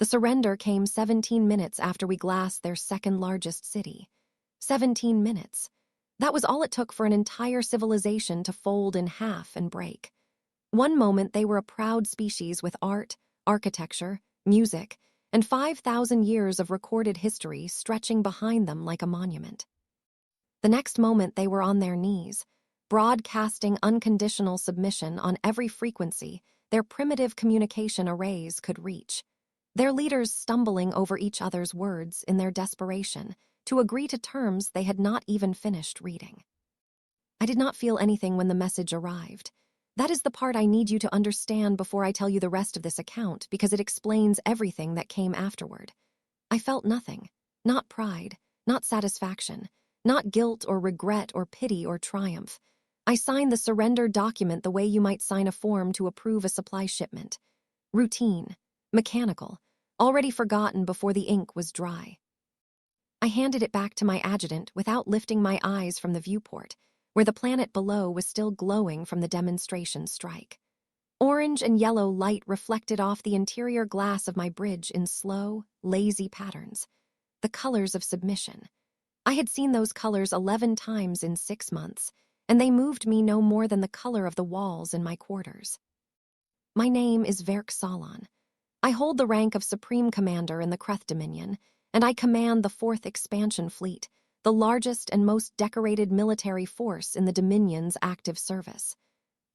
The surrender came 17 minutes after we glassed their second-largest city. 17 minutes. That was all it took for an entire civilization to fold in half and break. One moment they were a proud species with art, architecture, music, and 5,000 years of recorded history stretching behind them like a monument. The next moment they were on their knees, broadcasting unconditional submission on every frequency their primitive communication arrays could reach. Their leaders stumbling over each other's words in their desperation to agree to terms they had not even finished reading. I did not feel anything when the message arrived. That is the part I need you to understand before I tell you the rest of this account, because it explains everything that came afterward. I felt nothing. Not pride, not satisfaction, not guilt or regret or pity or triumph. I signed the surrender document the way you might sign a form to approve a supply shipment. Routine, mechanical, already forgotten before the ink was dry. I handed it back to my adjutant without lifting my eyes from the viewport, where the planet below was still glowing from the demonstration strike. Orange and yellow light reflected off the interior glass of my bridge in slow, lazy patterns. The colors of submission. I had seen those colors 11 times in 6 months, and they moved me no more than the color of the walls in my quarters. My name is Verk Salon. I hold the rank of Supreme Commander in the Kreth Dominion, and I command the 4th Expansion Fleet, the largest and most decorated military force in the Dominion's active service.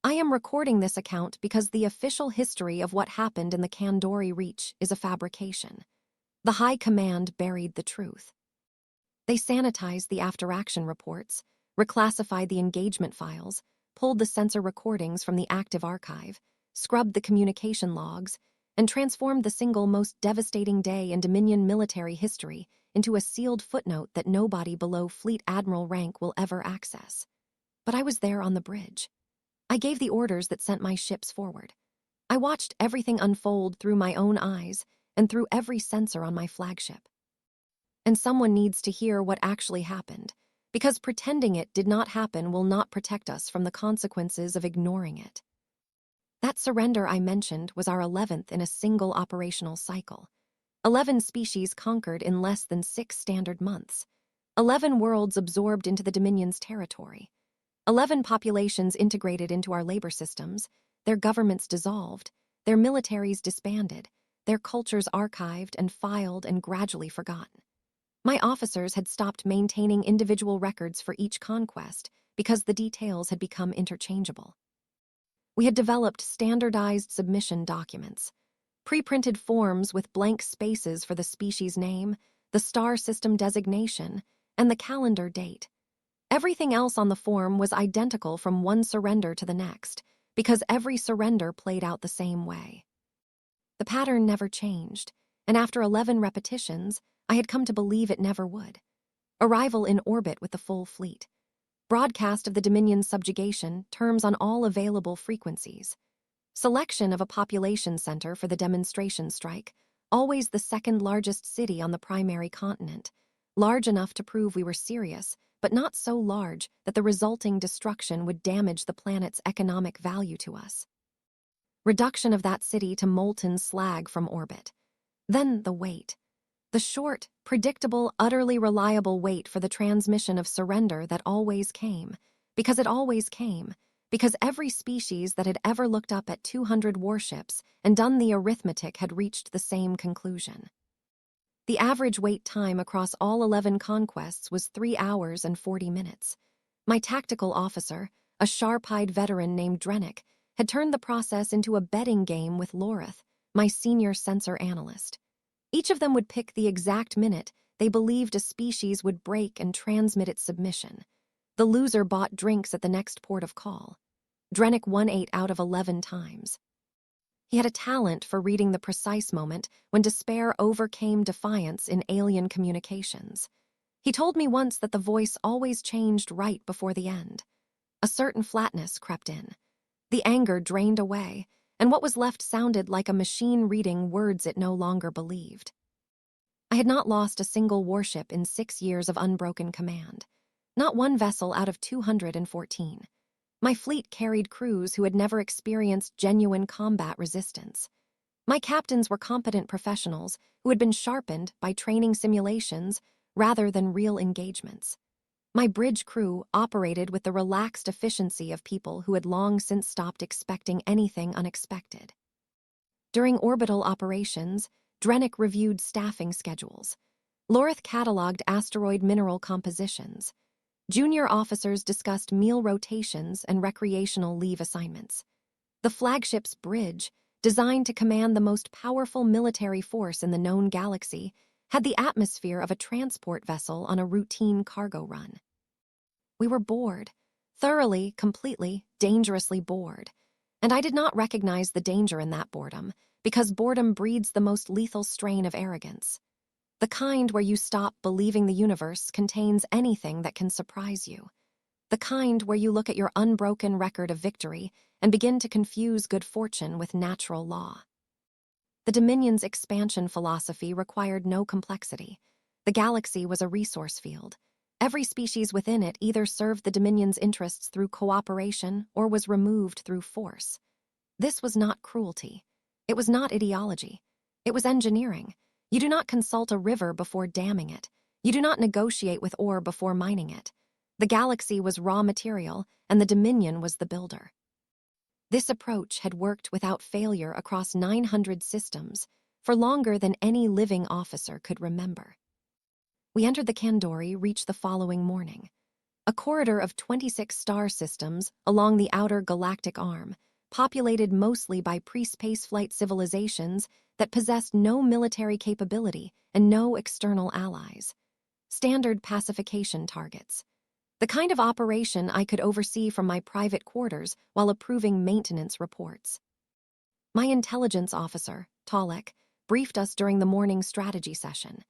I am recording this account because the official history of what happened in the Kandori Reach is a fabrication. The High Command buried the truth. They sanitized the after-action reports, reclassified the engagement files, pulled the sensor recordings from the active archive, scrubbed the communication logs, and transformed the single most devastating day in Dominion military history into a sealed footnote that nobody below Fleet Admiral rank will ever access. But I was there on the bridge. I gave the orders that sent my ships forward. I watched everything unfold through my own eyes and through every sensor on my flagship. And someone needs to hear what actually happened, because pretending it did not happen will not protect us from the consequences of ignoring it. That surrender I mentioned was our 11th in a single operational cycle. 11 species conquered in less than 6 standard months. 11 worlds absorbed into the Dominion's territory. 11 populations integrated into our labor systems, their governments dissolved, their militaries disbanded, their cultures archived and filed and gradually forgotten. My officers had stopped maintaining individual records for each conquest because the details had become interchangeable. We had developed standardized submission documents, pre-printed forms with blank spaces for the species name, the star system designation, and the calendar date. Everything else on the form was identical from one surrender to the next, because every surrender played out the same way. The pattern never changed, and after 11 repetitions, I had come to believe it never would. Arrival in orbit with the full fleet. Broadcast of the Dominion's subjugation, terms on all available frequencies. Selection of a population center for the demonstration strike, always the second largest city on the primary continent, large enough to prove we were serious, but not so large that the resulting destruction would damage the planet's economic value to us. Reduction of that city to molten slag from orbit. Then the wait. The short, predictable, utterly reliable wait for the transmission of surrender that always came, because it always came, because every species that had ever looked up at 200 warships and done the arithmetic had reached the same conclusion. The average wait time across all 11 conquests was 3 hours and 40 minutes. My tactical officer, a sharp-eyed veteran named Drennick, had turned the process into a betting game with Loreth, my senior sensor analyst. Each of them would pick the exact minute they believed a species would break and transmit its submission. The loser bought drinks at the next port of call. Drennick won 8 out of 11 times. He had a talent for reading the precise moment when despair overcame defiance in alien communications. He told me once that the voice always changed right before the end. A certain flatness crept in. The anger drained away, and what was left sounded like a machine reading words it no longer believed. I had not lost a single warship in 6 years of unbroken command. Not one vessel out of 214. My fleet carried crews who had never experienced genuine combat resistance. My captains were competent professionals who had been sharpened by training simulations rather than real engagements. My bridge crew operated with the relaxed efficiency of people who had long since stopped expecting anything unexpected. During orbital operations, Drennick reviewed staffing schedules. Lorith cataloged asteroid mineral compositions. Junior officers discussed meal rotations and recreational leave assignments. The flagship's bridge, designed to command the most powerful military force in the known galaxy, had the atmosphere of a transport vessel on a routine cargo run. We were bored, thoroughly, completely, dangerously bored. And I did not recognize the danger in that boredom, because boredom breeds the most lethal strain of arrogance. The kind where you stop believing the universe contains anything that can surprise you. The kind where you look at your unbroken record of victory and begin to confuse good fortune with natural law. The Dominion's expansion philosophy required no complexity. The galaxy was a resource field. Every species within it either served the Dominion's interests through cooperation or was removed through force. This was not cruelty. It was not ideology. It was engineering. You do not consult a river before damming it. You do not negotiate with ore before mining it. The galaxy was raw material, and the Dominion was the builder. This approach had worked without failure across 900 systems, for longer than any living officer could remember. We entered the Kandori reached the following morning. A corridor of 26 star systems along the outer galactic arm, populated mostly by pre-spaceflight civilizations that possessed no military capability and no external allies. Standard pacification targets. The kind of operation I could oversee from my private quarters while approving maintenance reports. My intelligence officer, Talek, briefed us during the morning strategy session.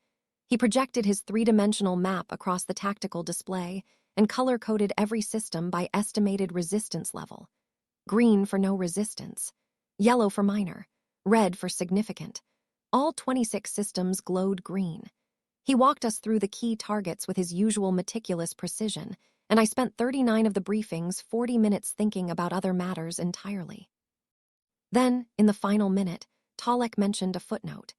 He projected his three-dimensional map across the tactical display and color-coded every system by estimated resistance level. Green for no resistance, yellow for minor, red for significant. All 26 systems glowed green. He walked us through the key targets with his usual meticulous precision, and I spent 39 of the briefing's 40 minutes thinking about other matters entirely. Then, in the final minute, Talek mentioned a footnote.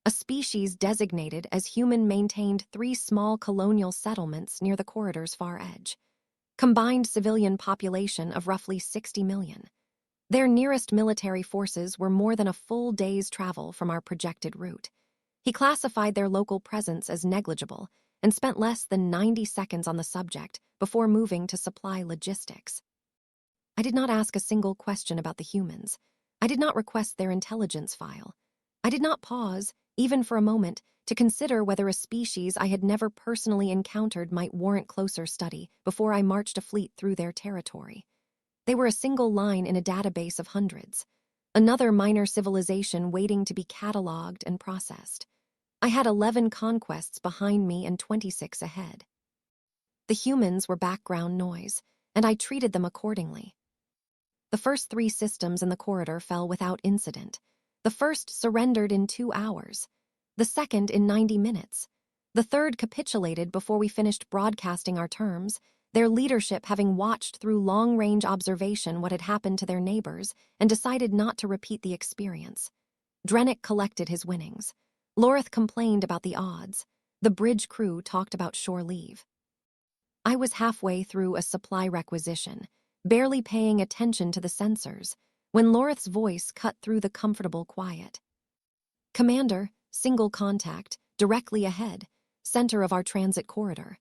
A species designated as human maintained 3 small colonial settlements near the corridor's far edge. Combined civilian population of roughly 60 million. Their nearest military forces were more than a full day's travel from our projected route. He classified their local presence as negligible and spent less than 90 seconds on the subject before moving to supply logistics. I did not ask a single question about the humans. I did not request their intelligence file. I did not pause, even for a moment, to consider whether a species I had never personally encountered might warrant closer study before I marched a fleet through their territory. They were a single line in a database of hundreds, another minor civilization waiting to be cataloged and processed. I had 11 conquests behind me and 26 ahead. The humans were background noise, and I treated them accordingly. The first 3 systems in the corridor fell without incident. The first surrendered in 2 hours. The second in 90 minutes. The third capitulated before we finished broadcasting our terms, their leadership having watched through long-range observation what had happened to their neighbors and decided not to repeat the experience. Drennick collected his winnings. Lorith complained about the odds. The bridge crew talked about shore leave. I was halfway through a supply requisition, barely paying attention to the sensors, when Lorith's voice cut through the comfortable quiet. Commander, single contact, directly ahead, center of our transit corridor.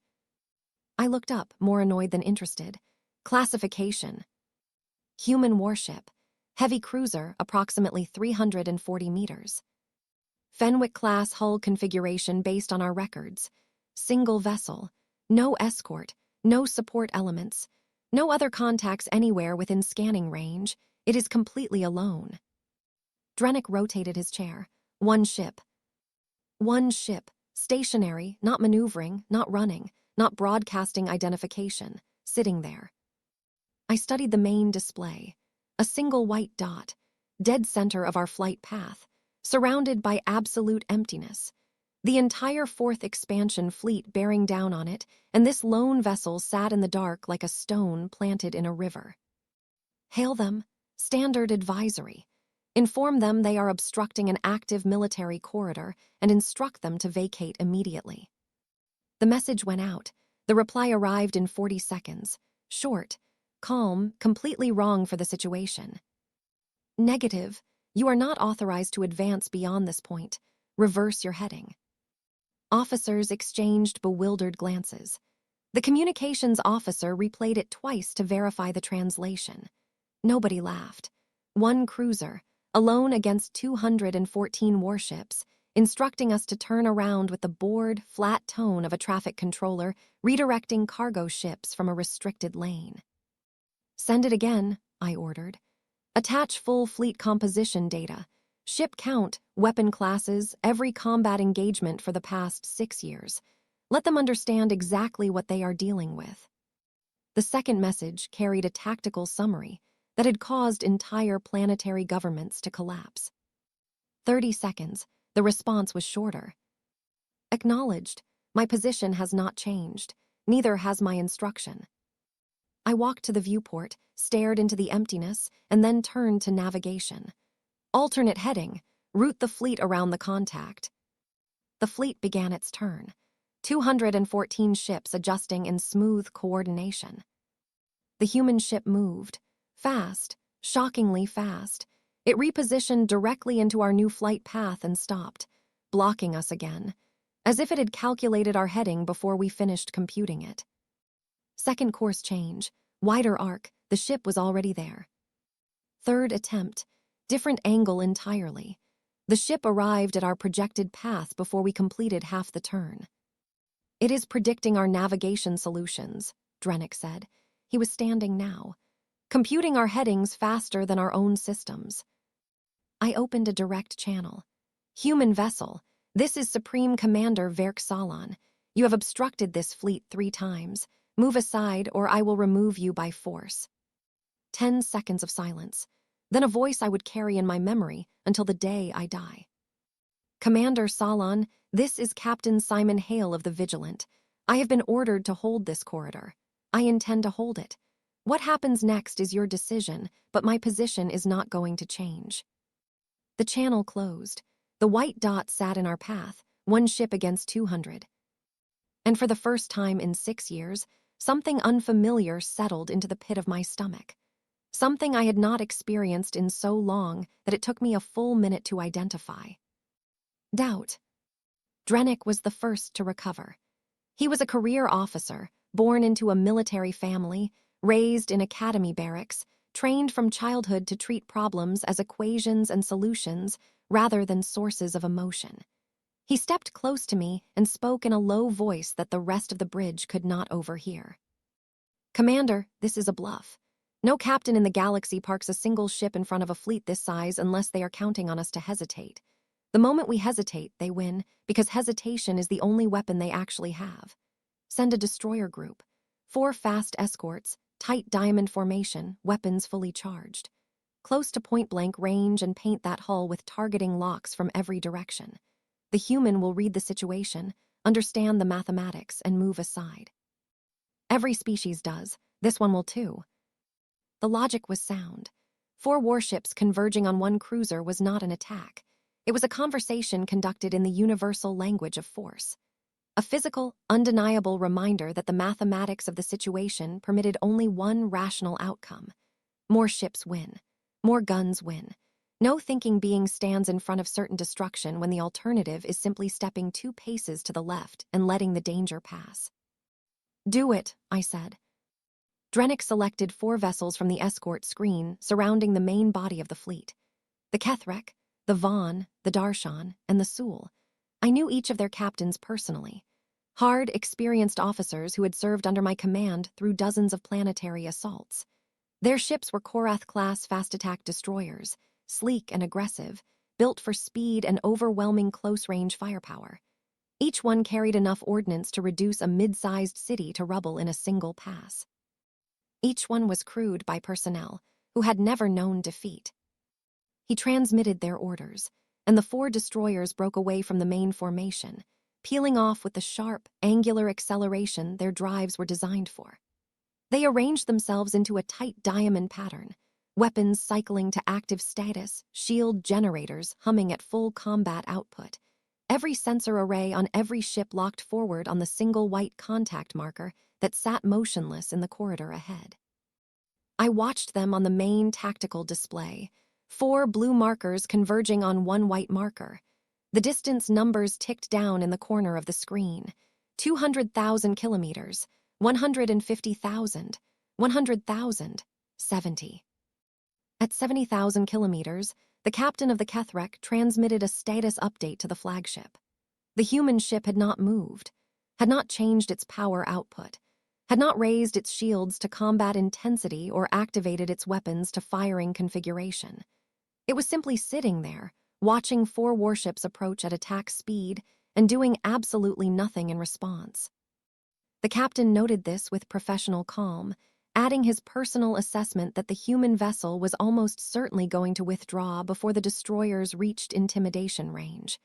I looked up, more annoyed than interested. Classification. Human warship. Heavy cruiser, approximately 340 meters. Fenwick-class hull configuration based on our records. Single vessel. No escort. No support elements. No other contacts anywhere within scanning range. It is completely alone. Drennick rotated his chair. One ship. One ship. Stationary, not maneuvering, not running, not broadcasting identification. Sitting there. I studied the main display. A single white dot. Dead center of our flight path. Surrounded by absolute emptiness. The entire 4th expansion fleet bearing down on it, and this lone vessel sat in the dark like a stone planted in a river. Hail them. Standard advisory. Inform them they are obstructing an active military corridor and instruct them to vacate immediately. The message went out. The reply arrived in 40 seconds. Short, calm, completely wrong for the situation. Negative. You are not authorized to advance beyond this point. Reverse your heading. Officers exchanged bewildered glances. The communications officer replayed it twice to verify the translation. Nobody laughed. One cruiser, alone against 214 warships, instructing us to turn around with the bored, flat tone of a traffic controller redirecting cargo ships from a restricted lane. Send it again, I ordered. Attach full fleet composition data, ship count, weapon classes, every combat engagement for the past 6 years. Let them understand exactly what they are dealing with. The second message carried a tactical summary that had caused entire planetary governments to collapse. 30 seconds, the response was shorter. Acknowledged. My position has not changed. Neither has my instruction. I walked to the viewport, stared into the emptiness, and then turned to navigation. Alternate heading. Route the fleet around the contact. The fleet began its turn. 214 ships adjusting in smooth coordination. The human ship moved. Fast. Shockingly fast. It repositioned directly into our new flight path and stopped, blocking us again, as if it had calculated our heading before we finished computing it. Second course change, wider arc, the ship was already there. Third attempt, different angle entirely. The ship arrived at our projected path before we completed half the turn. It is predicting our navigation solutions, Drennick said. He was standing now, computing our headings faster than our own systems. I opened a direct channel. Human vessel, this is Supreme Commander Verk Salon. You have obstructed this fleet 3 times. Move aside or I will remove you by force. 10 seconds of silence. Then a voice I would carry in my memory until the day I die. Commander Salon, this is Captain Simon Hale of the Vigilant. I have been ordered to hold this corridor. I intend to hold it. What happens next is your decision, but my position is not going to change. The channel closed. The white dot sat in our path, 1 ship against 200. And for the first time in 6 years, something unfamiliar settled into the pit of my stomach. Something I had not experienced in so long that it took me a full minute to identify. Doubt. Drennick was the first to recover. He was a career officer, born into a military family, raised in academy barracks, trained from childhood to treat problems as equations and solutions rather than sources of emotion. He stepped close to me and spoke in a low voice that the rest of the bridge could not overhear. Commander, this is a bluff. No captain in the galaxy parks a single ship in front of a fleet this size unless they are counting on us to hesitate. The moment we hesitate, they win, because hesitation is the only weapon they actually have. Send a destroyer group. 4 fast escorts, tight diamond formation, weapons fully charged. Close to point-blank range and paint that hull with targeting locks from every direction. The human will read the situation, understand the mathematics, and move aside. Every species does. This one will too. The logic was sound. 4 warships converging on 1 cruiser was not an attack. It was a conversation conducted in the universal language of force. A physical, undeniable reminder that the mathematics of the situation permitted only one rational outcome. More ships win. More guns win. No thinking being stands in front of certain destruction when the alternative is simply stepping 2 paces to the left and letting the danger pass. Do it, I said. Drennick selected 4 vessels from the escort screen surrounding the main body of the fleet. The Kethrek, the Vaughn, the Darshan, and the Sul. I knew each of their captains personally. Hard, experienced officers who had served under my command through dozens of planetary assaults. Their ships were Korath-class fast-attack destroyers, sleek and aggressive, built for speed and overwhelming close-range firepower. Each one carried enough ordnance to reduce a mid-sized city to rubble in a single pass. Each one was crewed by personnel who had never known defeat. He transmitted their orders, and the 4 destroyers broke away from the main formation, peeling off with the sharp, angular acceleration their drives were designed for. They arranged themselves into a tight diamond pattern, weapons cycling to active status, shield generators humming at full combat output. Every sensor array on every ship locked forward on the single white contact marker that sat motionless in the corridor ahead. I watched them on the main tactical display, 4 blue markers converging on 1 white marker. The distance numbers ticked down in the corner of the screen. 200,000 kilometers, 150,000, 100,000, 70. At 70,000 kilometers, the captain of the Kethrak transmitted a status update to the flagship. The human ship had not moved, had not changed its power output, had not raised its shields to combat intensity or activated its weapons to firing configuration. It was simply sitting there, watching 4 warships approach at attack speed and doing absolutely nothing in response. The captain noted this with professional calm, adding his personal assessment that the human vessel was almost certainly going to withdraw before the destroyers reached intimidation range.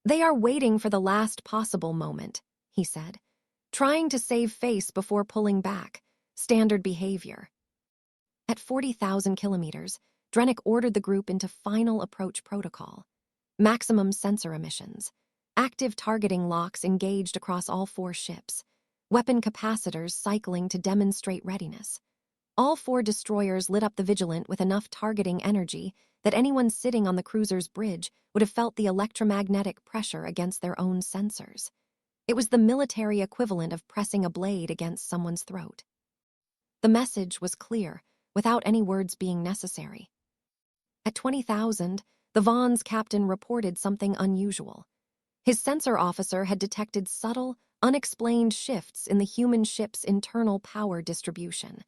"They are waiting for the last possible moment," he said, "trying to save face before pulling back. Standard behavior." At 40,000 kilometers, Drennick ordered the group into final approach protocol. Maximum sensor emissions. Active targeting locks engaged across all 4 ships. Weapon capacitors cycling to demonstrate readiness. All 4 destroyers lit up the Vigilant with enough targeting energy that anyone sitting on the cruiser's bridge would have felt the electromagnetic pressure against their own sensors. It was the military equivalent of pressing a blade against someone's throat. The message was clear, without any words being necessary. At 20,000, the Vaughn's captain reported something unusual. His sensor officer had detected subtle, unexplained shifts in the human ship's internal power distribution.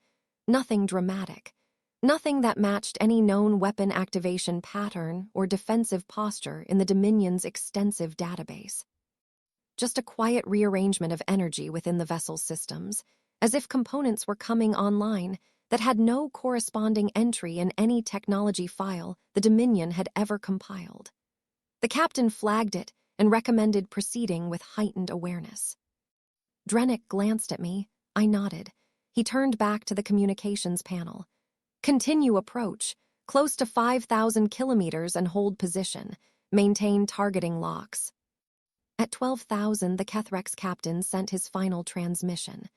Nothing dramatic. Nothing that matched any known weapon activation pattern or defensive posture in the Dominion's extensive database. Just a quiet rearrangement of energy within the vessel's systems, as if components were coming online that had no corresponding entry in any technology file the Dominion had ever compiled. The captain flagged it and recommended proceeding with heightened awareness. Drennick glanced at me. I nodded. He turned back to the communications panel. "Continue approach, close to 5,000 kilometers and hold position. Maintain targeting locks." At 12,000, the Kethrak's captain sent his final transmission.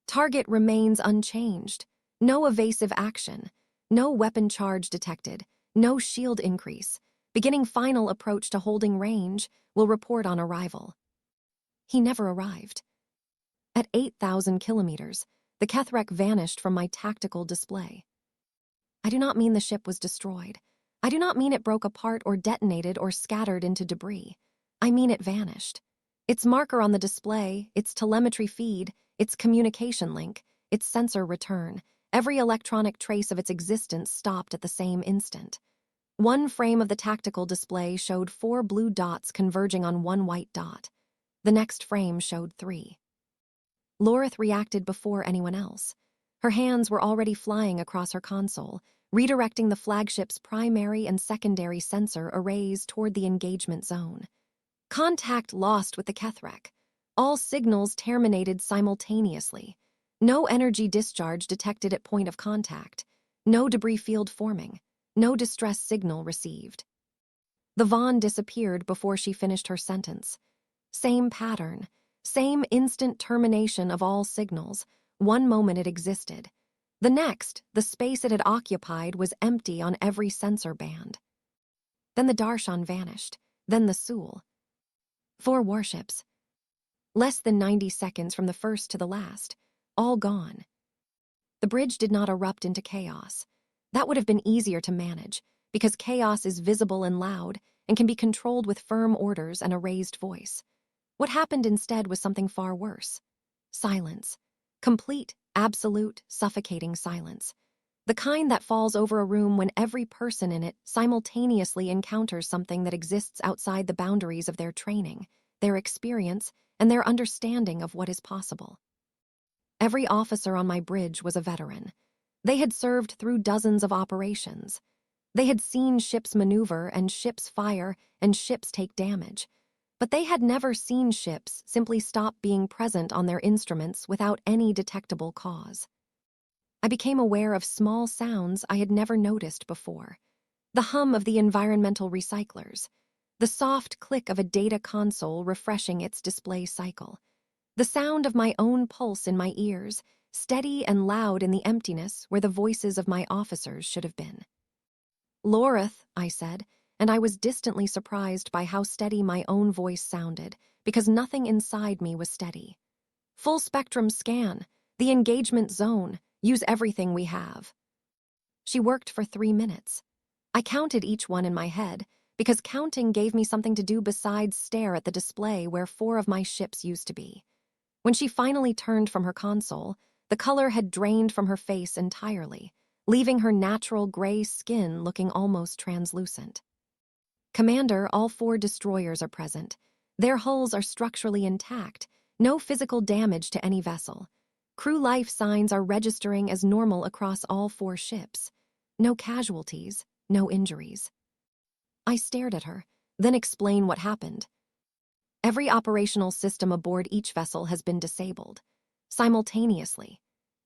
"Target remains unchanged. No evasive action. No weapon charge detected. No shield increase. Beginning final approach to holding range. Will report on arrival." He never arrived. At 8,000 kilometers, the Kethrak vanished from my tactical display. I do not mean the ship was destroyed. I do not mean it broke apart or detonated or scattered into debris. I mean it vanished. Its marker on the display, its telemetry feed, its communication link, its sensor return, every electronic trace of its existence stopped at the same instant. One frame of the tactical display showed 4 blue dots converging on 1 white dot. The next frame showed 3. Lorith reacted before anyone else. Her hands were already flying across her console, redirecting the flagship's primary and secondary sensor arrays toward the engagement zone. Contact lost with the Kethrak. All signals terminated simultaneously. No energy discharge detected at point of contact. No debris field forming. No distress signal received. The Vaughn disappeared before she finished her sentence. Same pattern. Same instant termination of all signals. One moment it existed. The next, the space it had occupied was empty on every sensor band. Then the Darshan vanished. Then the Sul. 4 warships. Less than 90 seconds from the first to the last. All gone. The bridge did not erupt into chaos. That would have been easier to manage, because chaos is visible and loud and can be controlled with firm orders and a raised voice. What happened instead was something far worse. Silence. Complete, absolute, suffocating silence. The kind that falls over a room when every person in it simultaneously encounters something that exists outside the boundaries of their training, their experience, and their understanding of what is possible. Every officer on my bridge was a veteran. They had served through dozens of operations. They had seen ships maneuver and ships fire and ships take damage. But they had never seen ships simply stop being present on their instruments without any detectable cause. I became aware of small sounds I had never noticed before. The hum of the environmental recyclers, the soft click of a data console refreshing its display cycle, the sound of my own pulse in my ears, steady and loud in the emptiness where the voices of my officers should have been. "Loreth," I said, and I was distantly surprised by how steady my own voice sounded, because nothing inside me was steady. "Full spectrum scan, the engagement zone, use everything we have." She worked for 3 minutes. I counted each one in my head, because counting gave me something to do besides stare at the display where 4 of my ships used to be. When she finally turned from her console, the color had drained from her face entirely, leaving her natural gray skin looking almost translucent. "Commander, all 4 destroyers are present. Their hulls are structurally intact, no physical damage to any vessel. Crew life signs are registering as normal across all 4 ships. No casualties, no injuries." I stared at her, then explained what happened. "Every operational system aboard each vessel has been disabled. Simultaneously.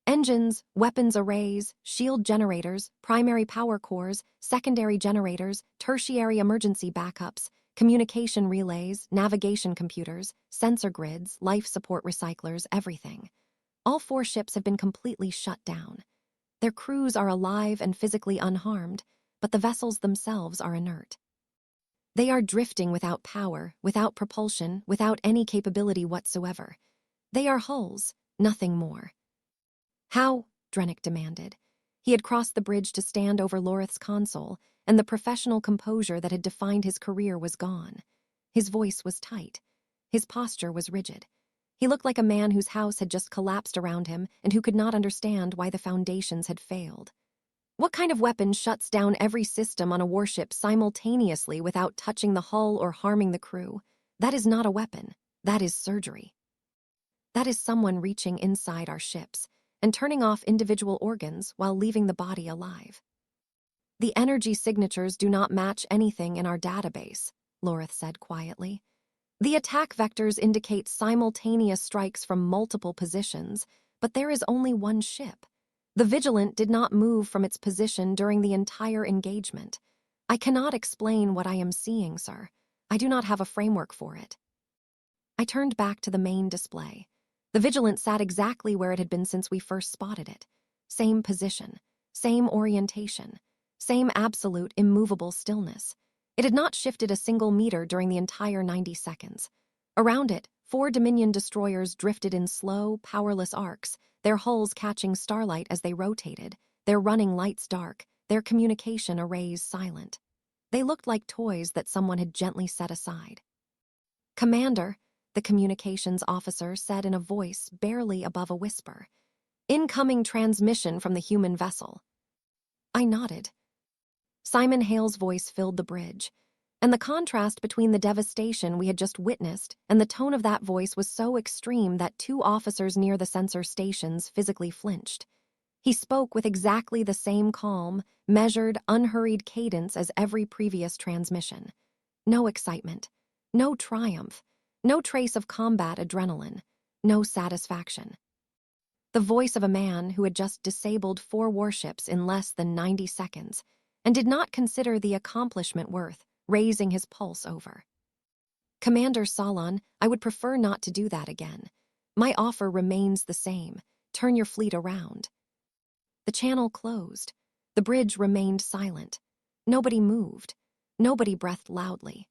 Engines, weapons arrays, shield generators, primary power cores, secondary generators, tertiary emergency backups, communication relays, navigation computers, sensor grids, life support recyclers, everything. All 4 ships have been completely shut down. Their crews are alive and physically unharmed, but the vessels themselves are inert. They are drifting without power, without propulsion, without any capability whatsoever. They are hulls, nothing more." "How?" Drennick demanded. He had crossed the bridge to stand over Loreth's console, and the professional composure that had defined his career was gone. His voice was tight. His posture was rigid. He looked like a man whose house had just collapsed around him and who could not understand why the foundations had failed. "What kind of weapon shuts down every system on a warship simultaneously without touching the hull or harming the crew? That is not a weapon. That is surgery. That is someone reaching inside our ships and turning off individual organs while leaving the body alive. The energy signatures do not match anything in our database," Loreth said quietly. "The attack vectors indicate simultaneous strikes from multiple positions, but there is only one ship. The Vigilant did not move from its position during the entire engagement. I cannot explain what I am seeing, sir. I do not have a framework for it." I turned back to the main display. The Vigilant sat exactly where it had been since we first spotted it. Same position, same orientation, same absolute, immovable stillness. It had not shifted a single meter during the entire 90 seconds. Around it, 4 Dominion destroyers drifted in slow, powerless arcs, their hulls catching starlight as they rotated, their running lights dark, their communication arrays silent. They looked like toys that someone had gently set aside. "Commander," the communications officer said in a voice barely above a whisper. "Incoming transmission from the human vessel." I nodded. Simon Hale's voice filled the bridge, and the contrast between the devastation we had just witnessed and the tone of that voice was so extreme that 2 officers near the sensor stations physically flinched. He spoke with exactly the same calm, measured, unhurried cadence as every previous transmission. No excitement, no triumph, no trace of combat adrenaline, no satisfaction. The voice of a man who had just disabled 4 warships in less than 90 seconds and did not consider the accomplishment worth raising his pulse over. "Commander Solon, I would prefer not to do that again. My offer remains the same. Turn your fleet around." The channel closed. The bridge remained silent. Nobody moved. Nobody breathed loudly.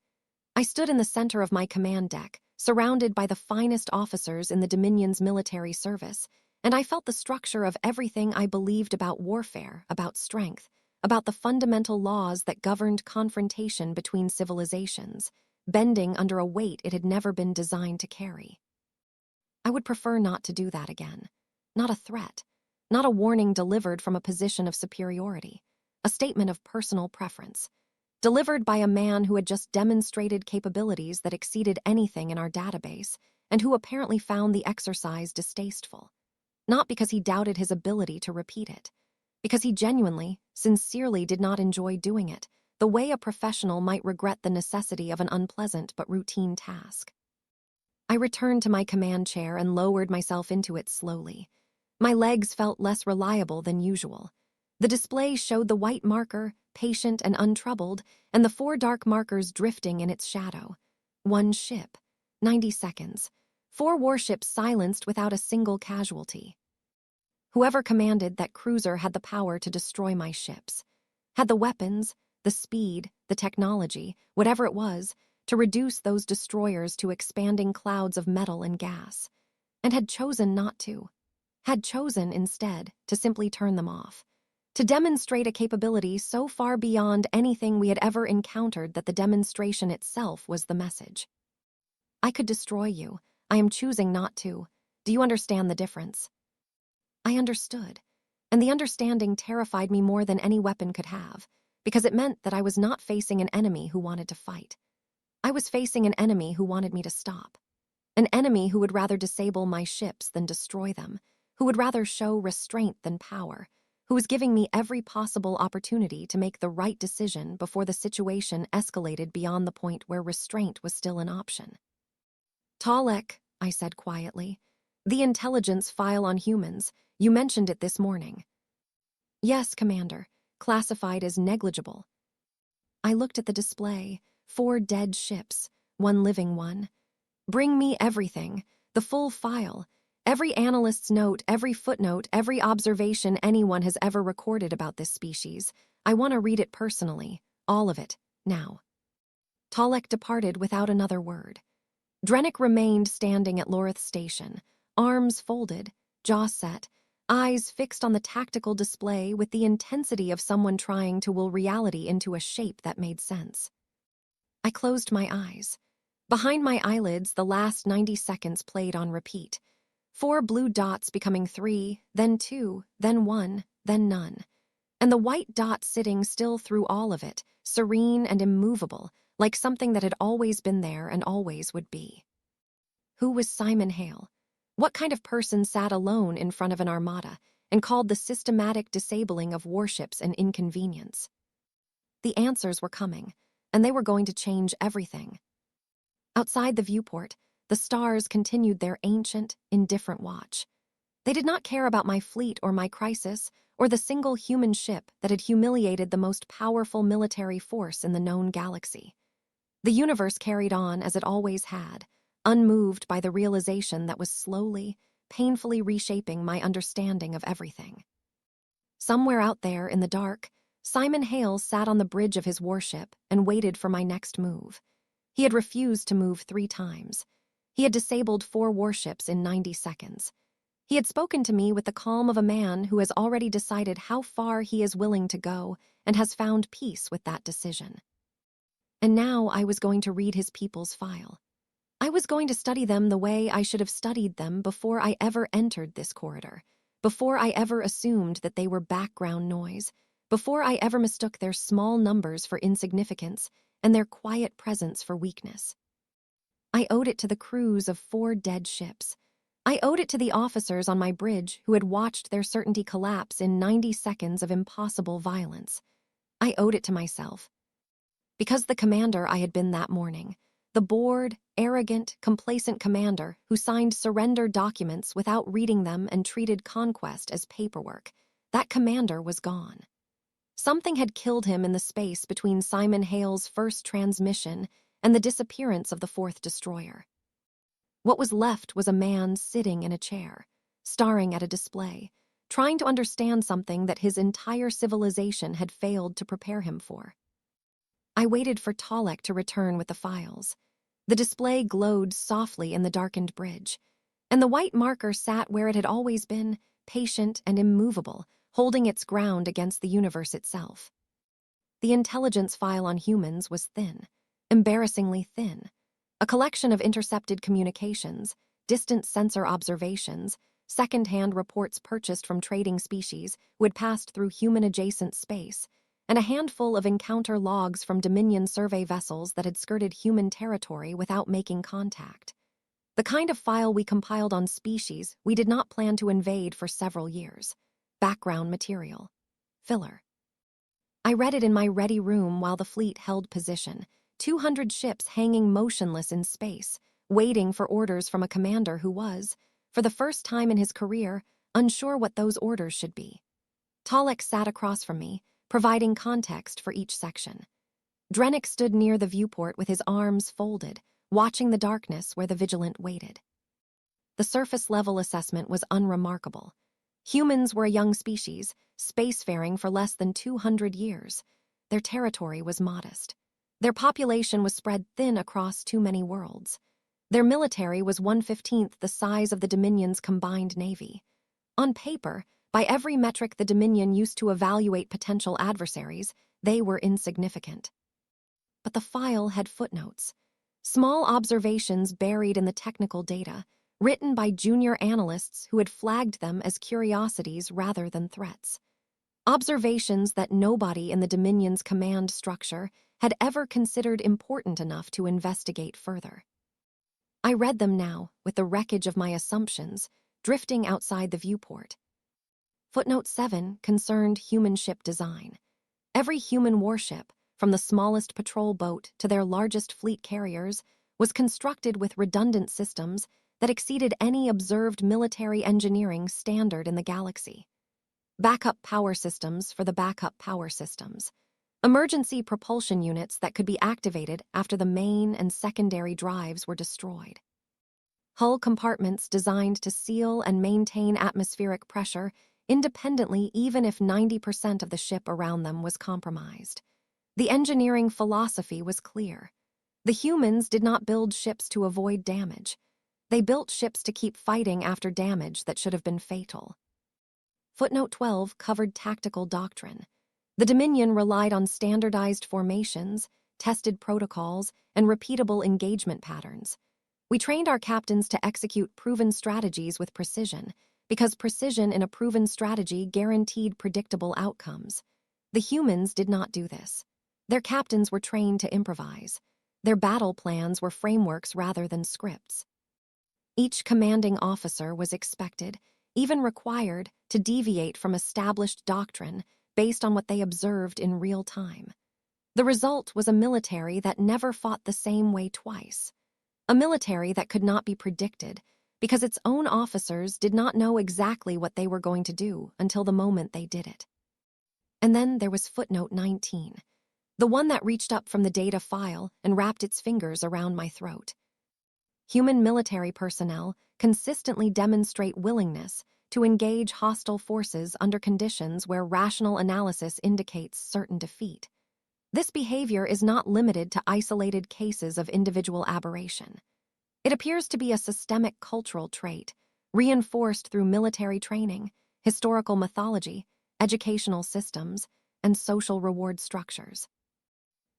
I stood in the center of my command deck, surrounded by the finest officers in the Dominion's military service, and I felt the structure of everything I believed about warfare, about strength, about the fundamental laws that governed confrontation between civilizations, bending under a weight it had never been designed to carry. I would prefer not to do that again. Not a threat, not a warning delivered from a position of superiority, a statement of personal preference, delivered by a man who had just demonstrated capabilities that exceeded anything in our database and who apparently found the exercise distasteful. Not because he doubted his ability to repeat it, because he genuinely, sincerely did not enjoy doing it, the way a professional might regret the necessity of an unpleasant but routine task. I returned to my command chair and lowered myself into it slowly. My legs felt less reliable than usual. The display showed the white marker, patient and untroubled, and the 4 dark markers drifting in its shadow. 1 ship, 90 seconds, 4 warships silenced without a single casualty. Whoever commanded that cruiser had the power to destroy my ships, had the weapons, the speed, the technology, whatever it was, to reduce those destroyers to expanding clouds of metal and gas, and had chosen not to. Had chosen, instead, to simply turn them off, to demonstrate a capability so far beyond anything we had ever encountered that the demonstration itself was the message. I could destroy you. I am choosing not to. Do you understand the difference? I understood, and the understanding terrified me more than any weapon could have, because it meant that I was not facing an enemy who wanted to fight. I was facing an enemy who wanted me to stop. An enemy who would rather disable my ships than destroy them, who would rather show restraint than power, who was giving me every possible opportunity to make the right decision before the situation escalated beyond the point where restraint was still an option. Talek, I said quietly, the intelligence file on humans, you mentioned it this morning. Yes, Commander, classified as negligible. I looked at the display, 4 dead ships, 1 living one. Bring me everything, the full file, every analyst's note, every footnote, every observation anyone has ever recorded about this species. I want to read it personally, all of it, now. Talek departed without another word. Drennick remained standing at Lorith's station, arms folded, jaw set, eyes fixed on the tactical display with the intensity of someone trying to will reality into a shape that made sense. I closed my eyes. Behind my eyelids, the last 90 seconds played on repeat. 4 blue dots becoming 3, then 2, then 1, then none. And the white dot sitting still through all of it, serene and immovable, like something that had always been there and always would be. Who was Simon Hale? What kind of person sat alone in front of an armada and called the systematic disabling of warships an inconvenience? The answers were coming, and they were going to change everything. Outside the viewport, the stars continued their ancient, indifferent watch. They did not care about my fleet or my crisis, or the single human ship that had humiliated the most powerful military force in the known galaxy. The universe carried on as it always had, unmoved by the realization that was slowly, painfully reshaping my understanding of everything. Somewhere out there in the dark, Simon Hale sat on the bridge of his warship and waited for my next move. He had refused to move 3 times. He had disabled 4 warships in 90 seconds. He had spoken to me with the calm of a man who has already decided how far he is willing to go and has found peace with that decision. And now I was going to read his people's file. I was going to study them the way I should have studied them before I ever entered this corridor, before I ever assumed that they were background noise, before I ever mistook their small numbers for insignificance and their quiet presence for weakness. I owed it to the crews of 4 dead ships. I owed it to the officers on my bridge who had watched their certainty collapse in 90 seconds of impossible violence. I owed it to myself. Because the commander I had been that morning, the bored, arrogant, complacent commander who signed surrender documents without reading them and treated conquest as paperwork, that commander was gone. Something had killed him in the space between Simon Hale's first transmission and the disappearance of the 4th destroyer. What was left was a man sitting in a chair, staring at a display, trying to understand something that his entire civilization had failed to prepare him for. I waited for Talek to return with the files. The display glowed softly in the darkened bridge, and the white marker sat where it had always been, patient and immovable, holding its ground against the universe itself. The intelligence file on humans was thin, embarrassingly thin. A collection of intercepted communications, distant sensor observations, second-hand reports purchased from trading species who had passed through human-adjacent space, and a handful of encounter logs from Dominion survey vessels that had skirted human territory without making contact. The kind of file we compiled on species we did not plan to invade for several years. Background material. Filler. I read it in my ready room while the fleet held position, 200 ships hanging motionless in space, waiting for orders from a commander who was, for the first time in his career, unsure what those orders should be. Tolek sat across from me, providing context for each section. Drennick stood near the viewport with his arms folded, watching the darkness where the Vigilant waited. The surface-level assessment was unremarkable. Humans were a young species, spacefaring for less than 200 years. Their territory was modest. Their population was spread thin across too many worlds. Their military was 1/15 the size of the Dominion's combined navy. On paper, by every metric the Dominion used to evaluate potential adversaries, they were insignificant. But the file had footnotes, small observations buried in the technical data, written by junior analysts who had flagged them as curiosities rather than threats. Observations that nobody in the Dominion's command structure had ever considered important enough to investigate further. I read them now, with the wreckage of my assumptions, drifting outside the viewport. Footnote 7 concerned human ship design. Every human warship, from the smallest patrol boat to their largest fleet carriers, was constructed with redundant systems that exceeded any observed military engineering standard in the galaxy. Backup power systems for the backup power systems. Emergency propulsion units that could be activated after the main and secondary drives were destroyed. Hull compartments designed to seal and maintain atmospheric pressure independently even if 90% of the ship around them was compromised. The engineering philosophy was clear. The humans did not build ships to avoid damage. They built ships to keep fighting after damage that should have been fatal. Footnote 12 covered tactical doctrine. The Dominion relied on standardized formations, tested protocols, and repeatable engagement patterns. We trained our captains to execute proven strategies with precision, because precision in a proven strategy guaranteed predictable outcomes. The humans did not do this. Their captains were trained to improvise. Their battle plans were frameworks rather than scripts. Each commanding officer was expected, even required, to deviate from established doctrine based on what they observed in real time. The result was a military that never fought the same way twice. A military that could not be predicted because its own officers did not know exactly what they were going to do until the moment they did it. And then there was footnote 19, the one that reached up from the data file and wrapped its fingers around my throat. Human military personnel consistently demonstrate willingness to engage hostile forces under conditions where rational analysis indicates certain defeat. This behavior is not limited to isolated cases of individual aberration. It appears to be a systemic cultural trait, reinforced through military training, historical mythology, educational systems, and social reward structures.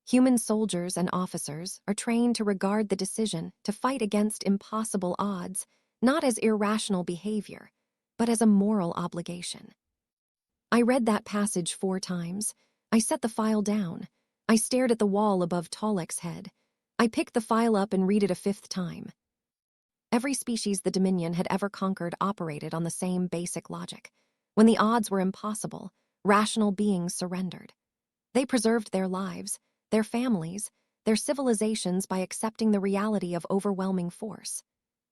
Human soldiers and officers are trained to regard the decision to fight against impossible odds not as irrational behavior, but as a moral obligation. I read that passage 4 times. I set the file down. I stared at the wall above Tolek's head. I picked the file up and read it a 5th time. Every species the Dominion had ever conquered operated on the same basic logic. When the odds were impossible, rational beings surrendered. They preserved their lives, their families, their civilizations by accepting the reality of overwhelming force.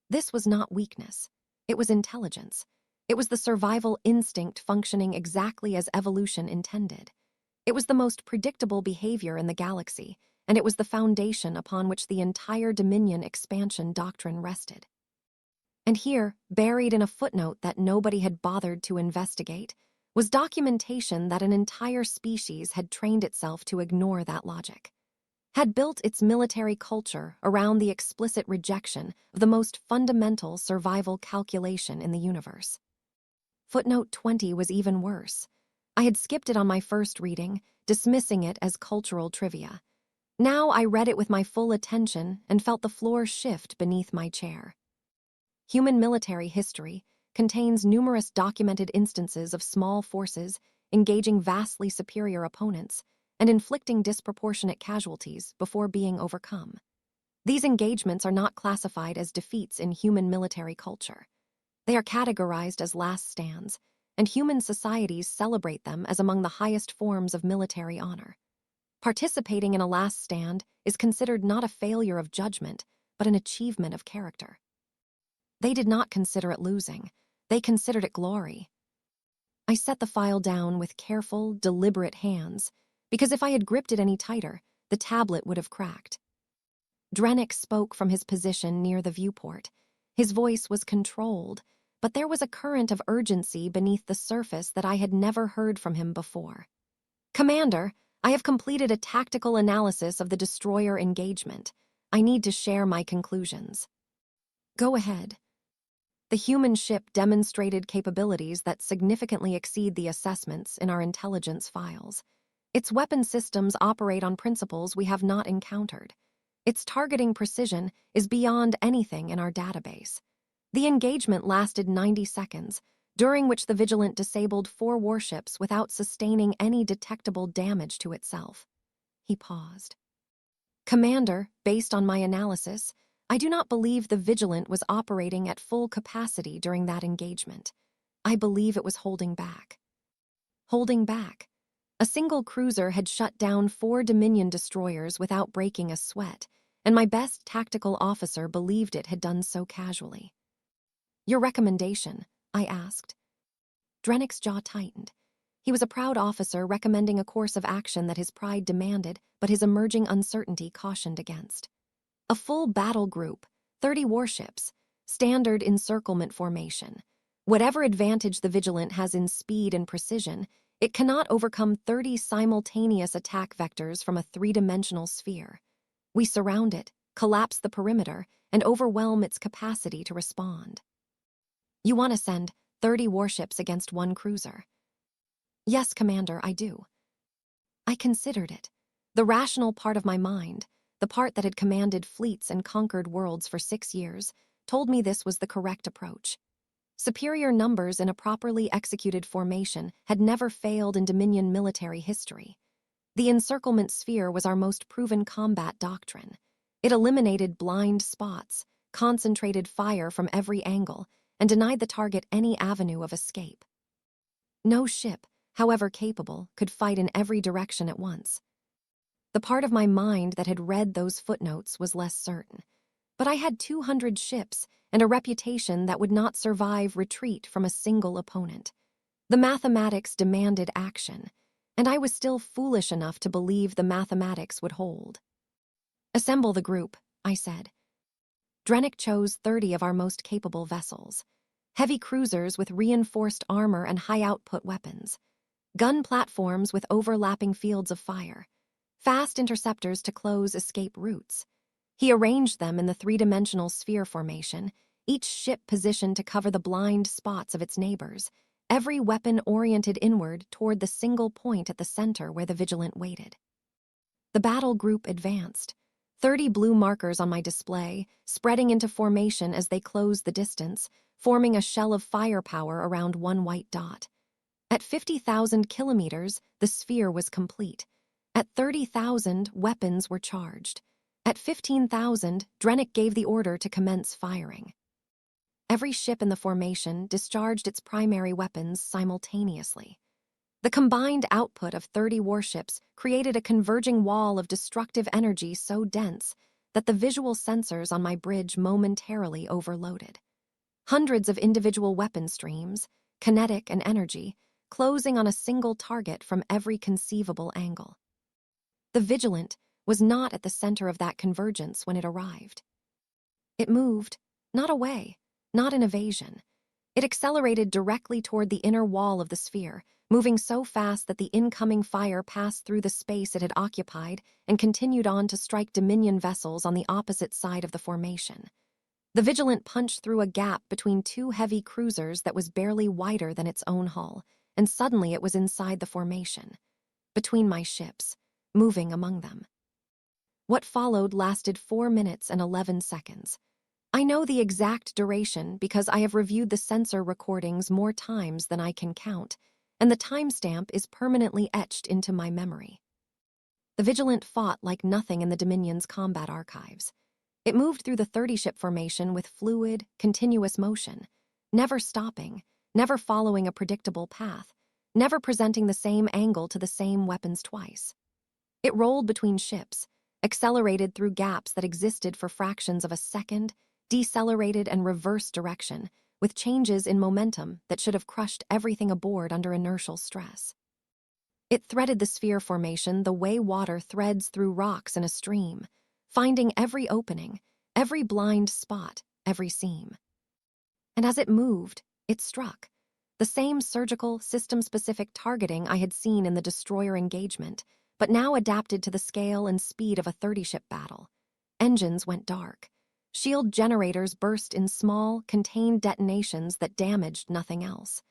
This was not weakness. It was intelligence. It was the survival instinct functioning exactly as evolution intended. It was the most predictable behavior in the galaxy, and it was the foundation upon which the entire Dominion expansion doctrine rested. And here, buried in a footnote that nobody had bothered to investigate, was documentation that an entire species had trained itself to ignore that logic, had built its military culture around the explicit rejection of the most fundamental survival calculation in the universe. Footnote 20 was even worse. I had skipped it on my first reading, dismissing it as cultural trivia. Now I read it with my full attention and felt the floor shift beneath my chair. Human military history contains numerous documented instances of small forces engaging vastly superior opponents and inflicting disproportionate casualties before being overcome. These engagements are not classified as defeats in human military culture. They are categorized as last stands, and human societies celebrate them as among the highest forms of military honor. Participating in a last stand is considered not a failure of judgment, but an achievement of character. They did not consider it losing. They considered it glory. I set the file down with careful, deliberate hands, because if I had gripped it any tighter, the tablet would have cracked. Drennick spoke from his position near the viewport. His voice was controlled, but there was a current of urgency beneath the surface that I had never heard from him before. "Commander, I have completed a tactical analysis of the destroyer engagement. I need to share my conclusions." "Go ahead." The human ship demonstrated capabilities that significantly exceed the assessments in our intelligence files. Its weapon systems operate on principles we have not encountered. Its targeting precision is beyond anything in our database. The engagement lasted 90 seconds, during which the Vigilant disabled 4 warships without sustaining any detectable damage to itself. He paused. "Commander, based on my analysis, I do not believe the Vigilant was operating at full capacity during that engagement. I believe it was holding back." Holding back. A single cruiser had shut down 4 Dominion destroyers without breaking a sweat, and my best tactical officer believed it had done so casually. "Your recommendation?" I asked. Drennick's jaw tightened. He was a proud officer recommending a course of action that his pride demanded, but his emerging uncertainty cautioned against. A full battle group, 30 warships, standard encirclement formation. Whatever advantage the Vigilant has in speed and precision, it cannot overcome 30 simultaneous attack vectors from a 3-dimensional sphere. We surround it, collapse the perimeter, and overwhelm its capacity to respond. "You want to send 30 warships against 1 cruiser?" "Yes, Commander, I do." I considered it. The rational part of my mind, the part that had commanded fleets and conquered worlds for 6 years, told me this was the correct approach. Superior numbers in a properly executed formation had never failed in Dominion military history. The encirclement sphere was our most proven combat doctrine. It eliminated blind spots, concentrated fire from every angle, and denied the target any avenue of escape. No ship, however capable, could fight in every direction at once. The part of my mind that had read those footnotes was less certain. But I had 200 ships and a reputation that would not survive retreat from a single opponent. The mathematics demanded action, and I was still foolish enough to believe the mathematics would hold. "Assemble the group," I said. Drennick chose 30 of our most capable vessels. Heavy cruisers with reinforced armor and high-output weapons. Gun platforms with overlapping fields of fire. Fast interceptors to close escape routes. He arranged them in the 3-dimensional sphere formation, each ship positioned to cover the blind spots of its neighbors, every weapon oriented inward toward the single point at the center where the Vigilant waited. The battle group advanced. 30 blue markers on my display, spreading into formation as they closed the distance, forming a shell of firepower around 1 white dot. At 50,000 kilometers, the sphere was complete. At 30,000, weapons were charged. At 15,000, Drennick gave the order to commence firing. Every ship in the formation discharged its primary weapons simultaneously. The combined output of 30 warships created a converging wall of destructive energy so dense that the visual sensors on my bridge momentarily overloaded. Hundreds of individual weapon streams, kinetic and energy, closing on a single target from every conceivable angle. The Vigilant was not at the center of that convergence when it arrived. It moved, not away, not in evasion. It accelerated directly toward the inner wall of the sphere, moving so fast that the incoming fire passed through the space it had occupied and continued on to strike Dominion vessels on the opposite side of the formation. The Vigilant punched through a gap between 2 heavy cruisers that was barely wider than its own hull, and suddenly it was inside the formation, between my ships, moving among them. What followed lasted 4 minutes and 11 seconds. I know the exact duration because I have reviewed the sensor recordings more times than I can count, and the timestamp is permanently etched into my memory. The Vigilant fought like nothing in the Dominion's combat archives. It moved through the 30-ship formation with fluid, continuous motion, never stopping, never following a predictable path, never presenting the same angle to the same weapons twice. It rolled between ships, accelerated through gaps that existed for fractions of a second, decelerated and reversed direction, with changes in momentum that should have crushed everything aboard under inertial stress. It threaded the sphere formation the way water threads through rocks in a stream, finding every opening, every blind spot, every seam. And as it moved, it struck. The same surgical, system-specific targeting I had seen in the destroyer engagement, but now adapted to the scale and speed of a 30-ship battle. Engines went dark. Shield generators burst in small, contained detonations that damaged nothing else.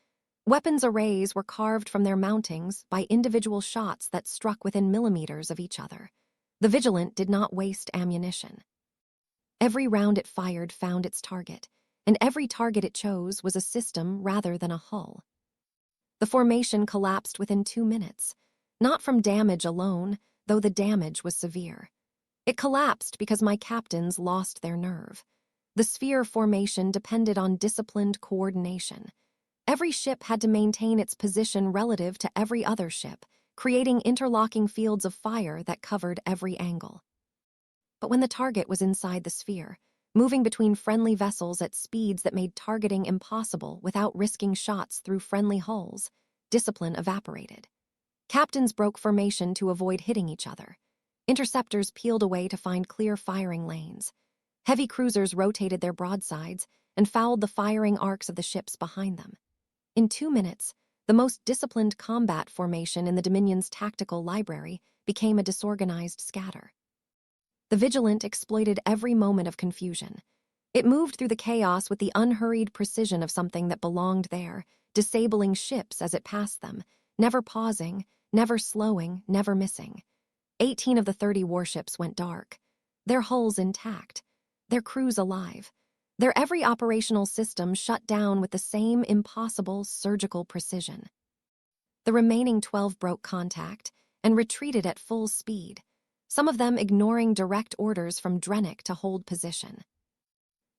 Weapons arrays were carved from their mountings by individual shots that struck within millimeters of each other. The Vigilant did not waste ammunition. Every round it fired found its target, and every target it chose was a system rather than a hull. The formation collapsed within 2 minutes, not from damage alone, though the damage was severe. It collapsed because my captains lost their nerve. The sphere formation depended on disciplined coordination. Every ship had to maintain its position relative to every other ship, creating interlocking fields of fire that covered every angle. But when the target was inside the sphere, moving between friendly vessels at speeds that made targeting impossible without risking shots through friendly hulls, discipline evaporated. Captains broke formation to avoid hitting each other. Interceptors peeled away to find clear firing lanes. Heavy cruisers rotated their broadsides and fouled the firing arcs of the ships behind them. In 2 minutes, the most disciplined combat formation in the Dominion's tactical library became a disorganized scatter. The Vigilant exploited every moment of confusion. It moved through the chaos with the unhurried precision of something that belonged there, disabling ships as it passed them, never pausing, never slowing, never missing. 18 of the 30 warships went dark, their hulls intact, their crews alive, their every operational system shut down with the same impossible surgical precision. The remaining 12 broke contact and retreated at full speed, some of them ignoring direct orders from Drennick to hold position.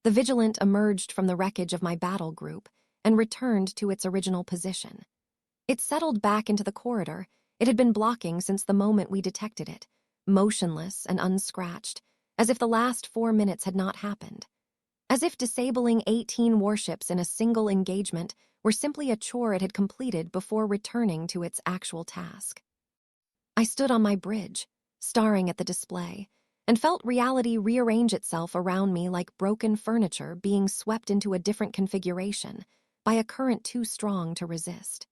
The Vigilant emerged from the wreckage of my battle group and returned to its original position. It settled back into the corridor it had been blocking since the moment we detected it, motionless and unscratched, as if the last 4 minutes had not happened. As if disabling 18 warships in a single engagement were simply a chore it had completed before returning to its actual task. I stood on my bridge, staring at the display, and felt reality rearrange itself around me like broken furniture being swept into a different configuration by a current too strong to resist.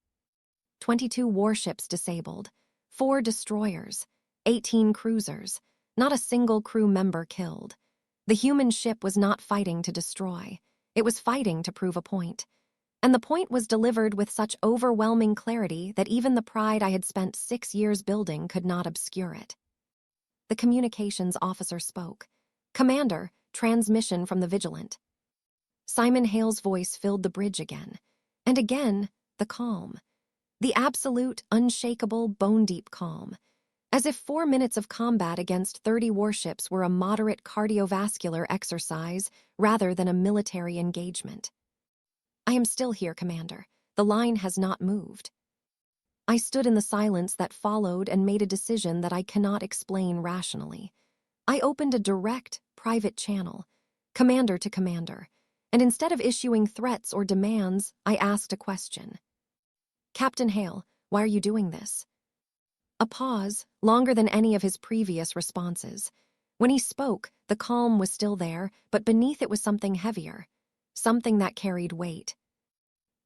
22 warships disabled, 4 destroyers, 18 cruisers, not a single crew member killed. The human ship was not fighting to destroy, it was fighting to prove a point. And the point was delivered with such overwhelming clarity that even the pride I had spent 6 years building could not obscure it. The communications officer spoke. "Commander, transmission from the Vigilant." Simon Hale's voice filled the bridge again. And again, the calm. The absolute, unshakable, bone-deep calm. As if 4 minutes of combat against 30 warships were a moderate cardiovascular exercise rather than a military engagement. "I am still here, Commander. The line has not moved." I stood in the silence that followed and made a decision that I cannot explain rationally. I opened a direct, private channel, commander to commander, and instead of issuing threats or demands, I asked a question. "Captain Hale, why are you doing this?" A pause, longer than any of his previous responses. When he spoke, the calm was still there, but beneath it was something heavier, something that carried weight.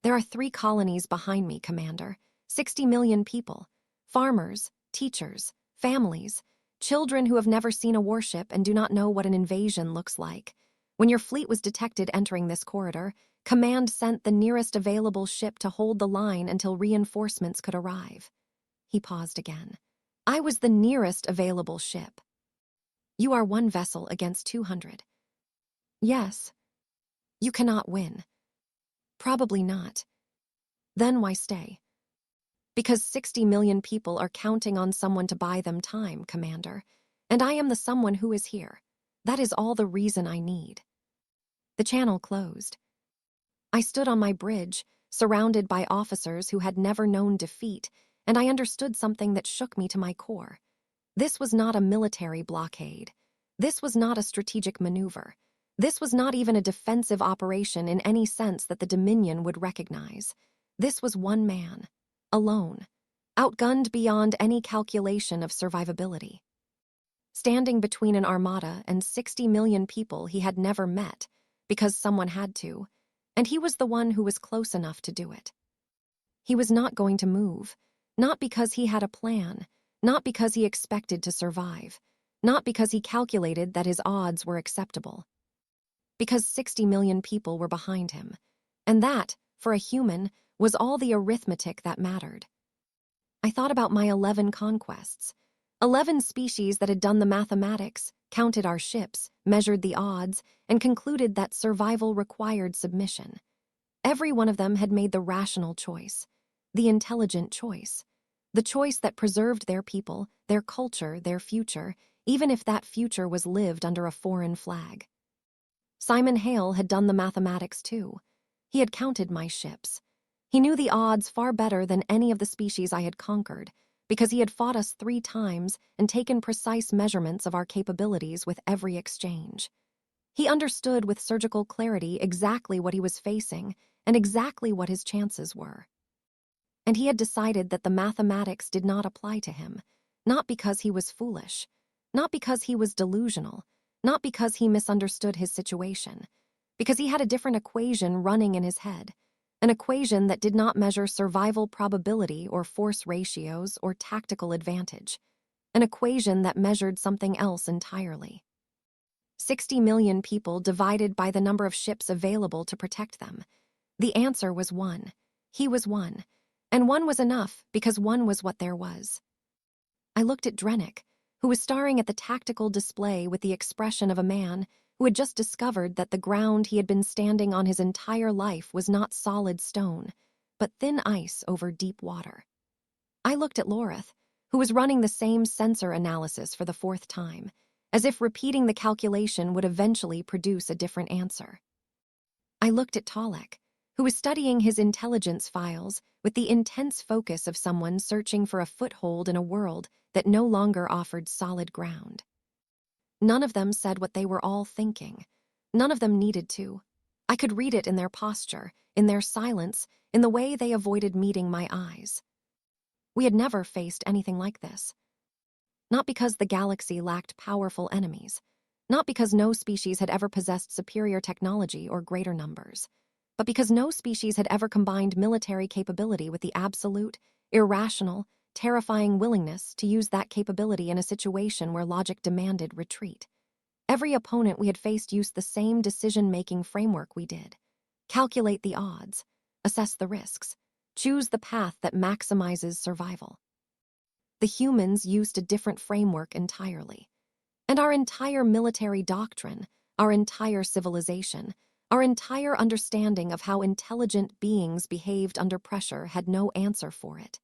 "There are 3 colonies behind me, Commander. 60 million people. Farmers, teachers, families, children who have never seen a warship and do not know what an invasion looks like. When your fleet was detected entering this corridor, Command sent the nearest available ship to hold the line until reinforcements could arrive." He paused again. "I was the nearest available ship." "You are 1 vessel against 200. "Yes." "You cannot win." "Probably not." "Then why stay?" "Because 60 million people are counting on someone to buy them time, Commander. And I am the someone who is here. That is all the reason I need." The channel closed. I stood on my bridge, surrounded by officers who had never known defeat, and I understood something that shook me to my core. This was not a military blockade. This was not a strategic maneuver. This was not even a defensive operation in any sense that the Dominion would recognize. This was one man, alone, outgunned beyond any calculation of survivability. Standing between an armada and 60 million people he had never met, because someone had to, and he was the one who was close enough to do it. He was not going to move, not because he had a plan, not because he expected to survive, not because he calculated that his odds were acceptable. Because 60 million people were behind him, and that, for a human, was all the arithmetic that mattered. I thought about my 11 conquests, 11 species that had done the mathematics, counted our ships, measured the odds, and concluded that survival required submission. Every one of them had made the rational choice, the intelligent choice, the choice that preserved their people, their culture, their future, even if that future was lived under a foreign flag. Simon Hale had done the mathematics too. He had counted my ships. He knew the odds far better than any of the species I had conquered, because he had fought us 3 times and taken precise measurements of our capabilities with every exchange. He understood with surgical clarity exactly what he was facing and exactly what his chances were. And he had decided that the mathematics did not apply to him, not because he was foolish, not because he was delusional, not because he misunderstood his situation, because he had a different equation running in his head, an equation that did not measure survival probability or force ratios or tactical advantage, an equation that measured something else entirely. 60 million people divided by the number of ships available to protect them. The answer was 1. He was 1. And 1 was enough because 1 was what there was. I looked at Drennick, who was staring at the tactical display with the expression of a man who had just discovered that the ground he had been standing on his entire life was not solid stone, but thin ice over deep water. I looked at Loreth, who was running the same sensor analysis for the 4th time, as if repeating the calculation would eventually produce a different answer. I looked at Tolek, who was studying his intelligence files with the intense focus of someone searching for a foothold in a world that no longer offered solid ground. None of them said what they were all thinking. None of them needed to. I could read it in their posture, in their silence, in the way they avoided meeting my eyes. We had never faced anything like this. Not because the galaxy lacked powerful enemies, not because no species had ever possessed superior technology or greater numbers, but because no species had ever combined military capability with the absolute, irrational, terrifying willingness to use that capability in a situation where logic demanded retreat. Every opponent we had faced used the same decision-making framework we did. Calculate the odds, assess the risks, choose the path that maximizes survival. The humans used a different framework entirely. And our entire military doctrine, our entire civilization, our entire understanding of how intelligent beings behaved under pressure had no answer for it.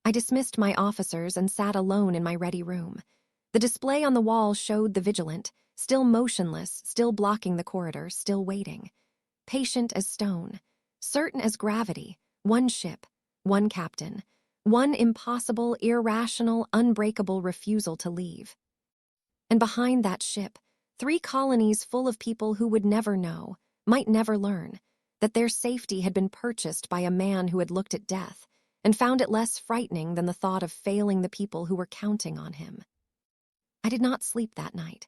I dismissed my officers and sat alone in my ready room. The display on the wall showed the vigilant, still motionless, still blocking the corridor, still waiting. Patient as stone, certain as gravity, 1 ship, 1 captain, 1 impossible, irrational, unbreakable refusal to leave. And behind that ship, 3 colonies full of people who would never know, might never learn, that their safety had been purchased by a man who had looked at death and found it less frightening than the thought of failing the people who were counting on him. I did not sleep that night.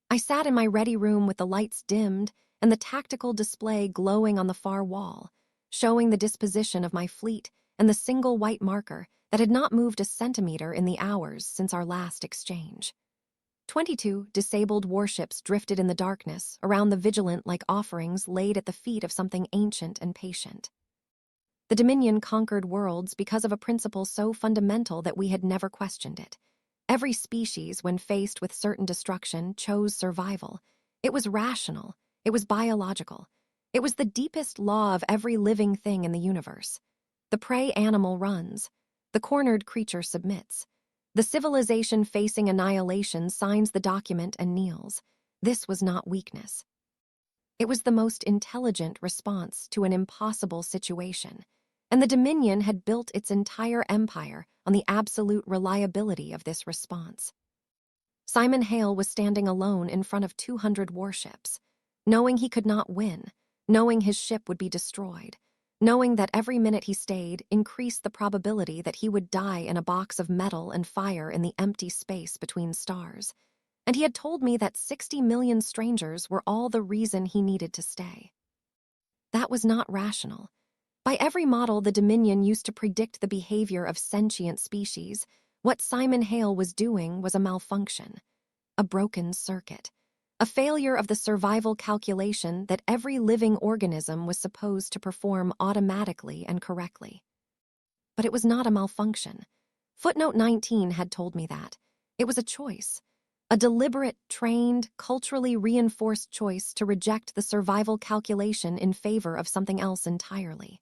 I sat in my ready room with the lights dimmed and the tactical display glowing on the far wall, showing the disposition of my fleet and the single white marker that had not moved a centimeter in the hours since our last exchange. 22 disabled warships drifted in the darkness around the vigilant like offerings laid at the feet of something ancient and patient. The Dominion conquered worlds because of a principle so fundamental that we had never questioned it. Every species, when faced with certain destruction, chose survival. It was rational. It was biological. It was the deepest law of every living thing in the universe. The prey animal runs. The cornered creature submits. The civilization facing annihilation signs the document and kneels. This was not weakness. It was the most intelligent response to an impossible situation, and the Dominion had built its entire empire on the absolute reliability of this response. Simon Hale was standing alone in front of 200 warships. knowing he could not win, knowing his ship would be destroyed, knowing that every minute he stayed increased the probability that he would die in a box of metal and fire in the empty space between stars. And he had told me that 60 million strangers were all the reason he needed to stay. That was not rational. By every model the Dominion used to predict the behavior of sentient species, what Simon Hale was doing was a malfunction, a broken circuit, a failure of the survival calculation that every living organism was supposed to perform automatically and correctly. But it was not a malfunction. Footnote 19 had told me that. It was a choice. A deliberate, trained, culturally reinforced choice to reject the survival calculation in favor of something else entirely.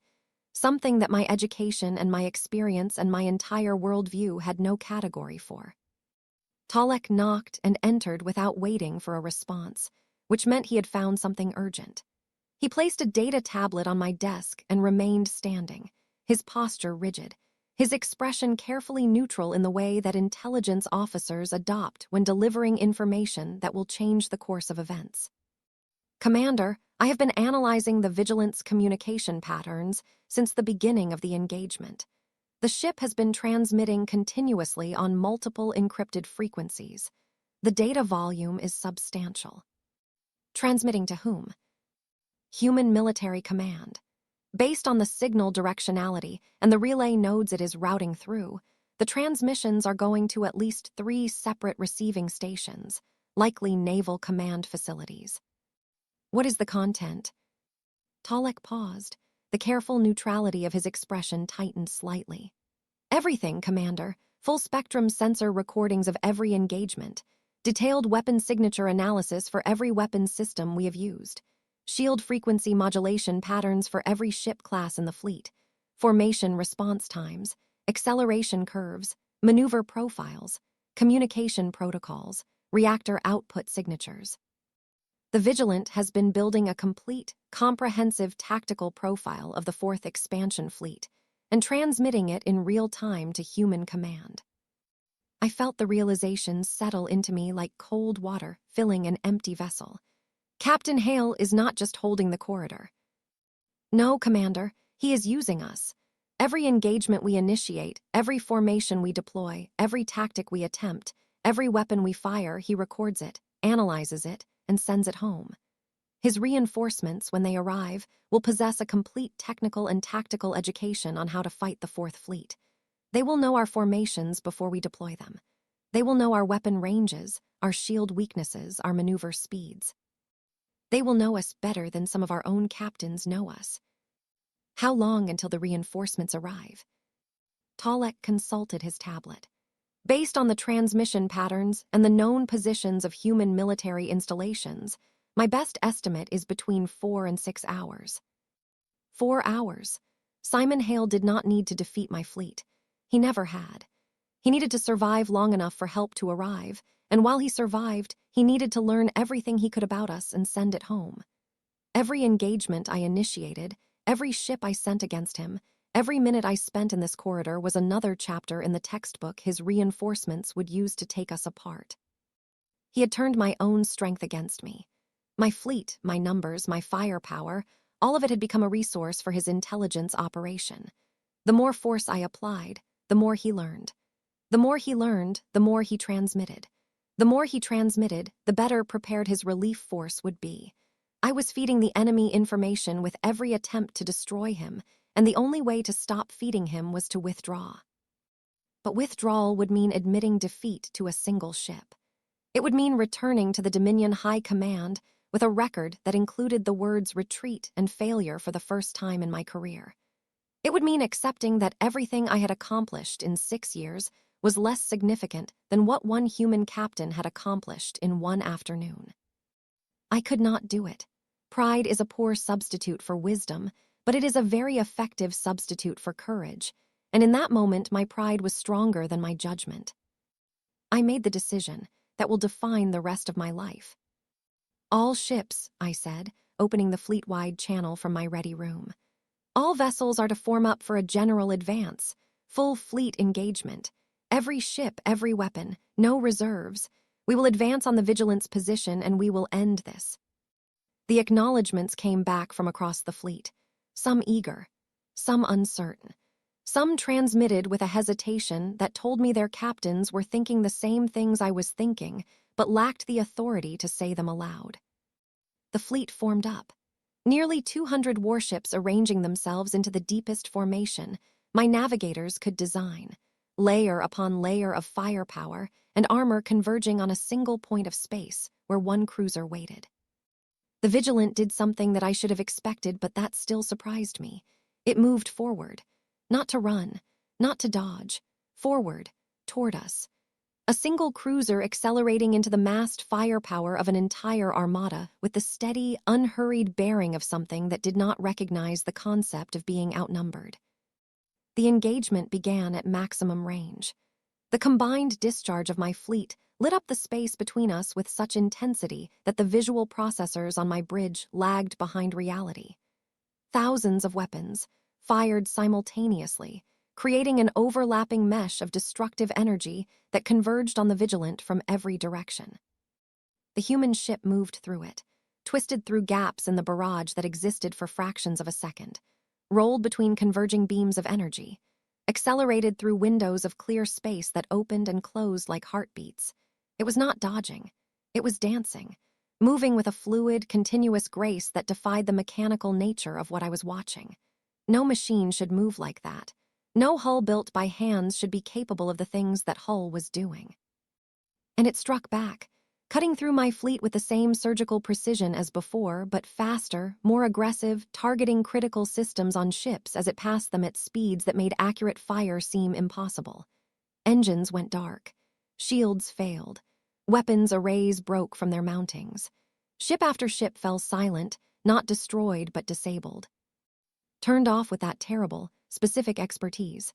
Something that my education and my experience and my entire worldview had no category for. Talek knocked and entered without waiting for a response, which meant he had found something urgent. He placed a data tablet on my desk and remained standing, his posture rigid, his expression carefully neutral in the way that intelligence officers adopt when delivering information that will change the course of events. Commander, I have been analyzing the Vigilance communication patterns since the beginning of the engagement. The ship has been transmitting continuously on multiple encrypted frequencies. The data volume is substantial. Transmitting to whom? Human Military Command. Based on the signal directionality and the relay nodes it is routing through, the transmissions are going to at least 3 separate receiving stations, likely naval command facilities. What is the content? Talek paused. The careful neutrality of his expression tightened slightly. Everything, Commander. Full-spectrum sensor recordings of every engagement. Detailed weapon signature analysis for every weapon system we have used. Shield frequency modulation patterns for every ship class in the fleet. Formation response times. Acceleration curves. Maneuver profiles. Communication protocols. Reactor output signatures. The Vigilant has been building a complete, comprehensive tactical profile of the 4th Expansion Fleet and transmitting it in real time to human command. I felt the realization settle into me like cold water filling an empty vessel. Captain Hale is not just holding the corridor. No, Commander, he is using us. Every engagement we initiate, every formation we deploy, every tactic we attempt, every weapon we fire, he records it, analyzes it, and sends it home. His reinforcements, when they arrive, will possess a complete technical and tactical education on how to fight the 4th Fleet. They will know our formations before we deploy them. They will know our weapon ranges, our shield weaknesses, our maneuver speeds. They will know us better than some of our own captains know us. How long until the reinforcements arrive? Talek consulted his tablet. Based on the transmission patterns and the known positions of human military installations, my best estimate is between 4 and 6 hours. 4 hours. Simon Hale did not need to defeat my fleet. He never had. He needed to survive long enough for help to arrive, and while he survived, he needed to learn everything he could about us and send it home. Every engagement I initiated, every ship I sent against him, every minute I spent in this corridor was another chapter in the textbook his reinforcements would use to take us apart. He had turned my own strength against me. My fleet, my numbers, my firepower, all of it had become a resource for his intelligence operation. The more force I applied, the more he learned. The more he learned, the more he transmitted. The more he transmitted, the better prepared his relief force would be. I was feeding the enemy information with every attempt to destroy him, and the only way to stop feeding him was to withdraw. But withdrawal would mean admitting defeat to a single ship. It would mean returning to the Dominion High Command with a record that included the words retreat and failure for the first time in my career. It would mean accepting that everything I had accomplished in 6 years was less significant than what one human captain had accomplished in 1 afternoon. I could not do it. Pride is a poor substitute for wisdom, but it is a very effective substitute for courage, and in that moment my pride was stronger than my judgment. I made the decision that will define the rest of my life. All ships, I said, opening the fleet-wide channel from my ready room. All vessels are to form up for a general advance, full fleet engagement. Every ship, every weapon, no reserves. We will advance on the Vigilance position and we will end this. The acknowledgments came back from across the fleet, some eager, some uncertain, some transmitted with a hesitation that told me their captains were thinking the same things I was thinking, but lacked the authority to say them aloud. The fleet formed up, nearly 200 warships arranging themselves into the deepest formation my navigators could design, layer upon layer of firepower and armor converging on a single point of space where one cruiser waited. The Vigilant did something that I should have expected, but that still surprised me. It moved forward, not to run, not to dodge, forward, toward us. A single cruiser accelerating into the massed firepower of an entire armada with the steady, unhurried bearing of something that did not recognize the concept of being outnumbered. The engagement began at maximum range. The combined discharge of my fleet lit up the space between us with such intensity that the visual processors on my bridge lagged behind reality. Thousands of weapons, fired simultaneously, creating an overlapping mesh of destructive energy that converged on the Vigilant from every direction. The human ship moved through it, twisted through gaps in the barrage that existed for fractions of a second, rolled between converging beams of energy, accelerated through windows of clear space that opened and closed like heartbeats. It was not dodging. It was dancing, moving with a fluid, continuous grace that defied the mechanical nature of what I was watching. No machine should move like that. No hull built by hands should be capable of the things that hull was doing. And it struck back, cutting through my fleet with the same surgical precision as before, but faster, more aggressive, targeting critical systems on ships as it passed them at speeds that made accurate fire seem impossible. Engines went dark. Shields failed. Weapons arrays broke from their mountings. Ship after ship fell silent, not destroyed but disabled. Turned off with that terrible, specific expertise.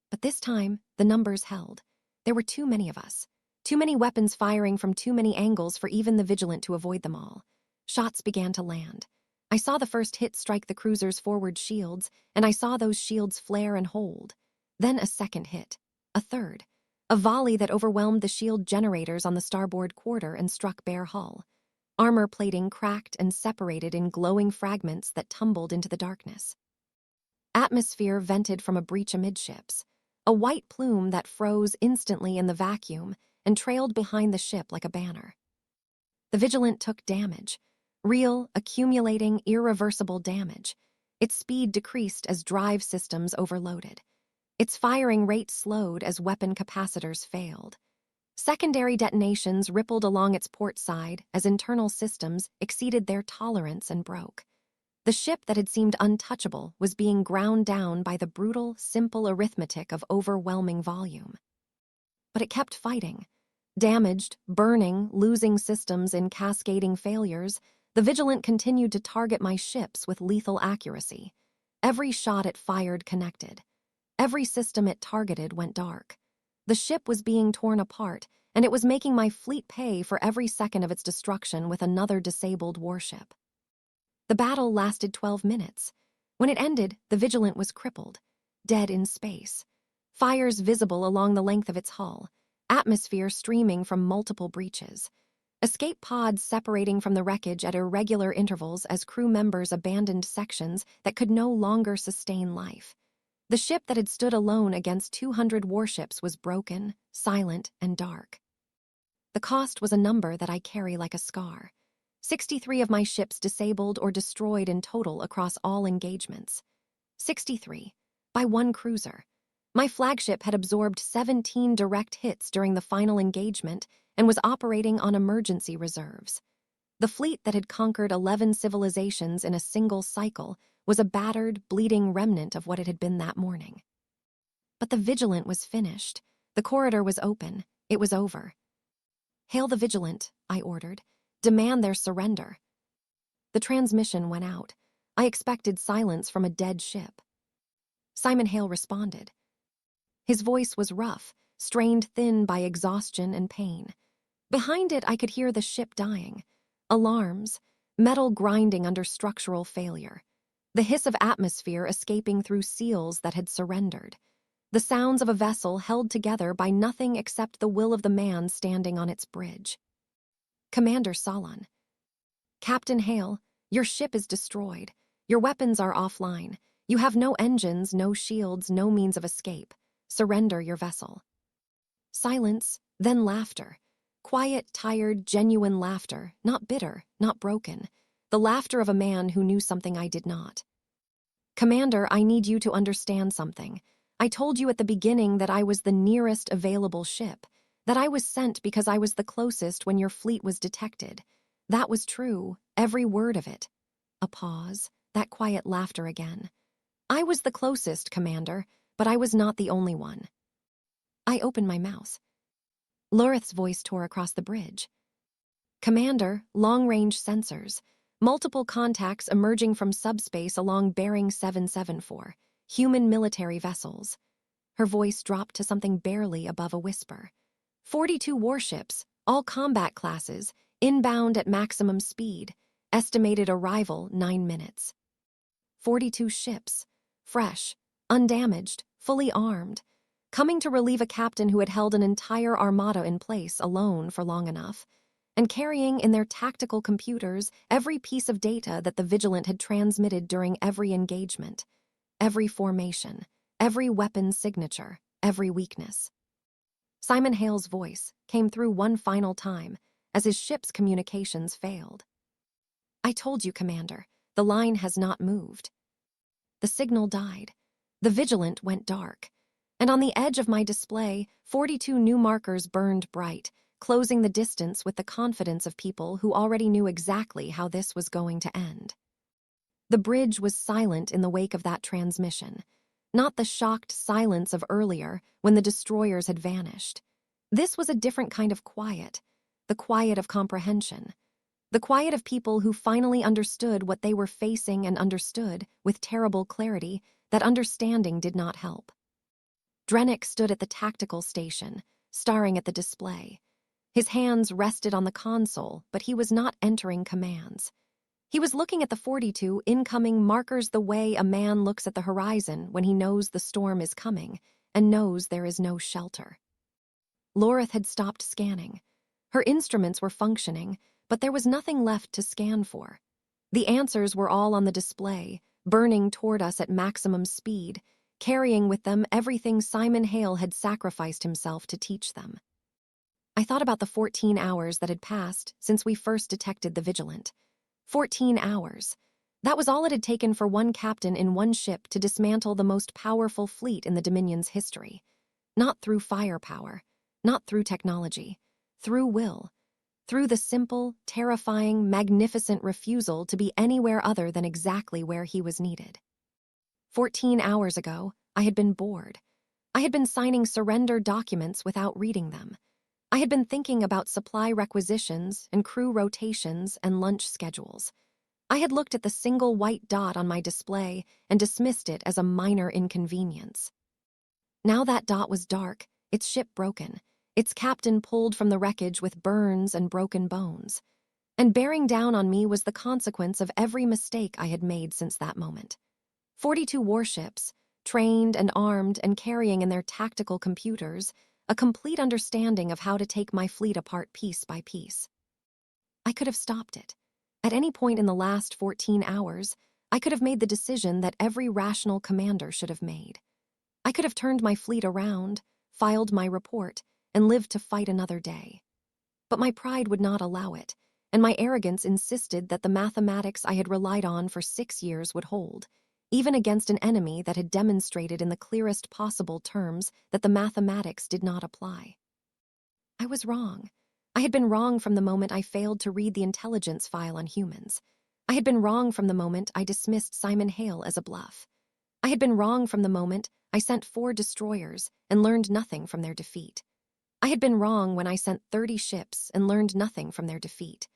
But this time, the numbers held. There were too many of us. Too many weapons firing from too many angles for even the Vigilant to avoid them all. Shots began to land. I saw the first hit strike the cruiser's forward shields, and I saw those shields flare and hold. Then a second hit. A third. A volley that overwhelmed the shield generators on the starboard quarter and struck bare hull. Armor plating cracked and separated in glowing fragments that tumbled into the darkness. Atmosphere vented from a breach amidships, a white plume that froze instantly in the vacuum and trailed behind the ship like a banner. The Vigilant took damage, real, accumulating, irreversible damage. Its speed decreased as drive systems overloaded. Its firing rate slowed as weapon capacitors failed. Secondary detonations rippled along its port side as internal systems exceeded their tolerance and broke. The ship that had seemed untouchable was being ground down by the brutal, simple arithmetic of overwhelming volume. But it kept fighting. Damaged, burning, losing systems in cascading failures, the Vigilant continued to target my ships with lethal accuracy. Every shot it fired connected. Every system it targeted went dark. The ship was being torn apart, and it was making my fleet pay for every second of its destruction with another disabled warship. The battle lasted 12 minutes. When it ended, the Vigilant was crippled, dead in space. Fires visible along the length of its hull, atmosphere streaming from multiple breaches. Escape pods separating from the wreckage at irregular intervals as crew members abandoned sections that could no longer sustain life. The ship that had stood alone against 200 warships was broken, silent, and dark. The cost was a number that I carry like a scar. 63 of my ships disabled or destroyed in total across all engagements. 63, by one cruiser. My flagship had absorbed 17 direct hits during the final engagement and was operating on emergency reserves. The fleet that had conquered 11 civilizations in a single cycle was a battered, bleeding remnant of what it had been that morning. But the Vigilant was finished. The corridor was open. It was over. "Hail the Vigilant," I ordered. "Demand their surrender." The transmission went out. I expected silence from a dead ship. Simon Hale responded. His voice was rough, strained thin by exhaustion and pain. Behind it, I could hear the ship dying. Alarms, metal grinding under structural failure. The hiss of atmosphere escaping through seals that had surrendered. The sounds of a vessel held together by nothing except the will of the man standing on its bridge. "Commander Solon." Captain Hale, your ship is destroyed. Your weapons are offline. You have no engines, no shields, no means of escape. Surrender your vessel. Silence, then laughter. Quiet, tired, genuine laughter, not bitter, not broken. The laughter of a man who knew something I did not. Commander, I need you to understand something. I told you at the beginning that I was the nearest available ship, that I was sent because I was the closest when your fleet was detected. That was true, every word of it. A pause, that quiet laughter again. I was the closest, Commander, but I was not the only one. I opened my mouth. Lurith's voice tore across the bridge. Commander, long-range sensors. Multiple contacts emerging from subspace along Bearing 774. Human military vessels. Her voice dropped to something barely above a whisper. 42 warships, all combat classes, inbound at maximum speed. Estimated arrival 9 minutes. 42 ships, fresh, undamaged, fully armed, coming to relieve a captain who had held an entire armada in place alone for long enough, and carrying in their tactical computers every piece of data that the Vigilant had transmitted during every engagement, every formation, every weapon signature, every weakness. Simon Hale's voice came through one final time as his ship's communications failed. I told you, Commander, the line has not moved. The signal died. The Vigilant went dark. And on the edge of my display, 42 new markers burned bright, closing the distance with the confidence of people who already knew exactly how this was going to end. The bridge was silent in the wake of that transmission, not the shocked silence of earlier when the destroyers had vanished. This was a different kind of quiet, the quiet of comprehension, the quiet of people who finally understood what they were facing and understood, with terrible clarity, that understanding did not help. Drennick stood at the tactical station, staring at the display. His hands rested on the console, but he was not entering commands. He was looking at the 42 incoming markers the way a man looks at the horizon when he knows the storm is coming and knows there is no shelter. Lorith had stopped scanning. Her instruments were functioning, but there was nothing left to scan for. The answers were all on the display, burning toward us at maximum speed, carrying with them everything Simon Hale had sacrificed himself to teach them. I thought about the 14 hours that had passed since we first detected the Vigilant. 14 hours. That was all it had taken for one captain in one ship to dismantle the most powerful fleet in the Dominion's history. Not through firepower, not through technology, through will, through the simple, terrifying, magnificent refusal to be anywhere other than exactly where he was needed. 14 hours ago, I had been bored. I had been signing surrender documents without reading them. I had been thinking about supply requisitions and crew rotations and lunch schedules. I had looked at the single white dot on my display and dismissed it as a minor inconvenience. Now that dot was dark, its ship broken, its captain pulled from the wreckage with burns and broken bones. And bearing down on me was the consequence of every mistake I had made since that moment. 42 warships, trained and armed and carrying in their tactical computers a complete understanding of how to take my fleet apart piece by piece. I could have stopped it. At any point in the last 14 hours, I could have made the decision that every rational commander should have made. I could have turned my fleet around, filed my report, and lived to fight another day. But my pride would not allow it, and my arrogance insisted that the mathematics I had relied on for 6 years would hold, even against an enemy that had demonstrated in the clearest possible terms that the mathematics did not apply. I was wrong. I had been wrong from the moment I failed to read the intelligence file on humans. I had been wrong from the moment I dismissed Simon Hale as a bluff. I had been wrong from the moment I sent 4 destroyers and learned nothing from their defeat. I had been wrong when I sent 30 ships and learned nothing from their defeat.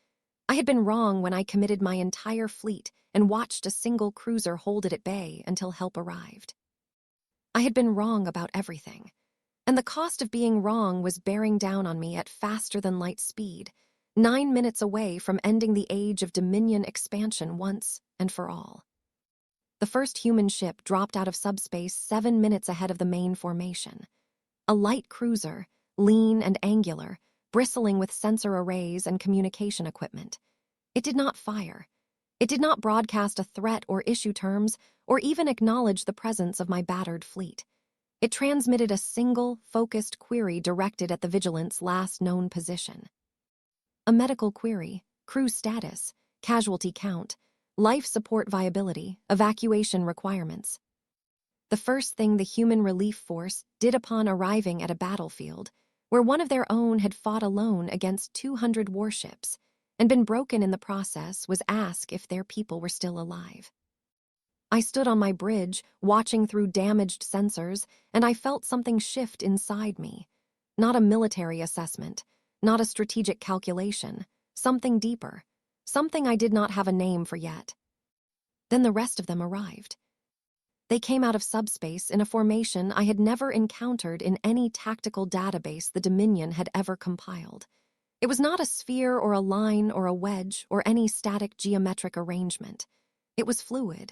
I had been wrong when I committed my entire fleet and watched a single cruiser hold it at bay until help arrived. I had been wrong about everything, and the cost of being wrong was bearing down on me at faster-than-light speed, 9 minutes away from ending the age of Dominion expansion once and for all. The first human ship dropped out of subspace 7 minutes ahead of the main formation. A light cruiser, lean and angular, bristling with sensor arrays and communication equipment. It did not fire. It did not broadcast a threat or issue terms or even acknowledge the presence of my battered fleet. It transmitted a single, focused query directed at the Vigilant's last known position. A medical query, crew status, casualty count, life support viability, evacuation requirements. The first thing the human relief force did upon arriving at a battlefield, where one of their own had fought alone against 200 warships and been broken in the process, was ask if their people were still alive. I stood on my bridge, watching through damaged sensors, and I felt something shift inside me. Not a military assessment, not a strategic calculation, something deeper, something I did not have a name for yet. Then the rest of them arrived. They came out of subspace in a formation I had never encountered in any tactical database the Dominion had ever compiled. It was not a sphere or a line or a wedge or any static geometric arrangement. It was fluid,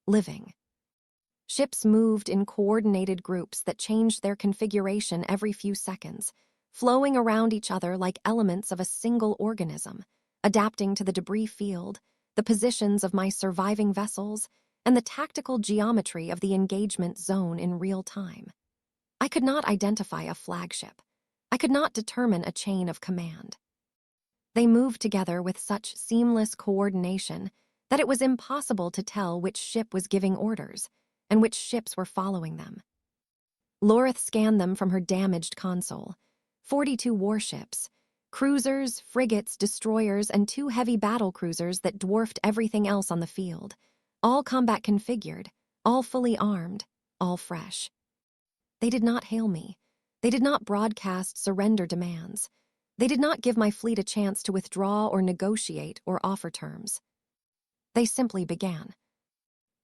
living. Ships moved in coordinated groups that changed their configuration every few seconds, flowing around each other like elements of a single organism, adapting to the debris field, the positions of my surviving vessels, and the tactical geometry of the engagement zone in real time. I could not identify a flagship. I could not determine a chain of command. They moved together with such seamless coordination that it was impossible to tell which ship was giving orders and which ships were following them. Lorith scanned them from her damaged console. 42 warships, cruisers, frigates, destroyers, and 2 heavy battle cruisers that dwarfed everything else on the field, all combat configured, all fully armed, all fresh. They did not hail me. They did not broadcast surrender demands. They did not give my fleet a chance to withdraw or negotiate or offer terms. They simply began.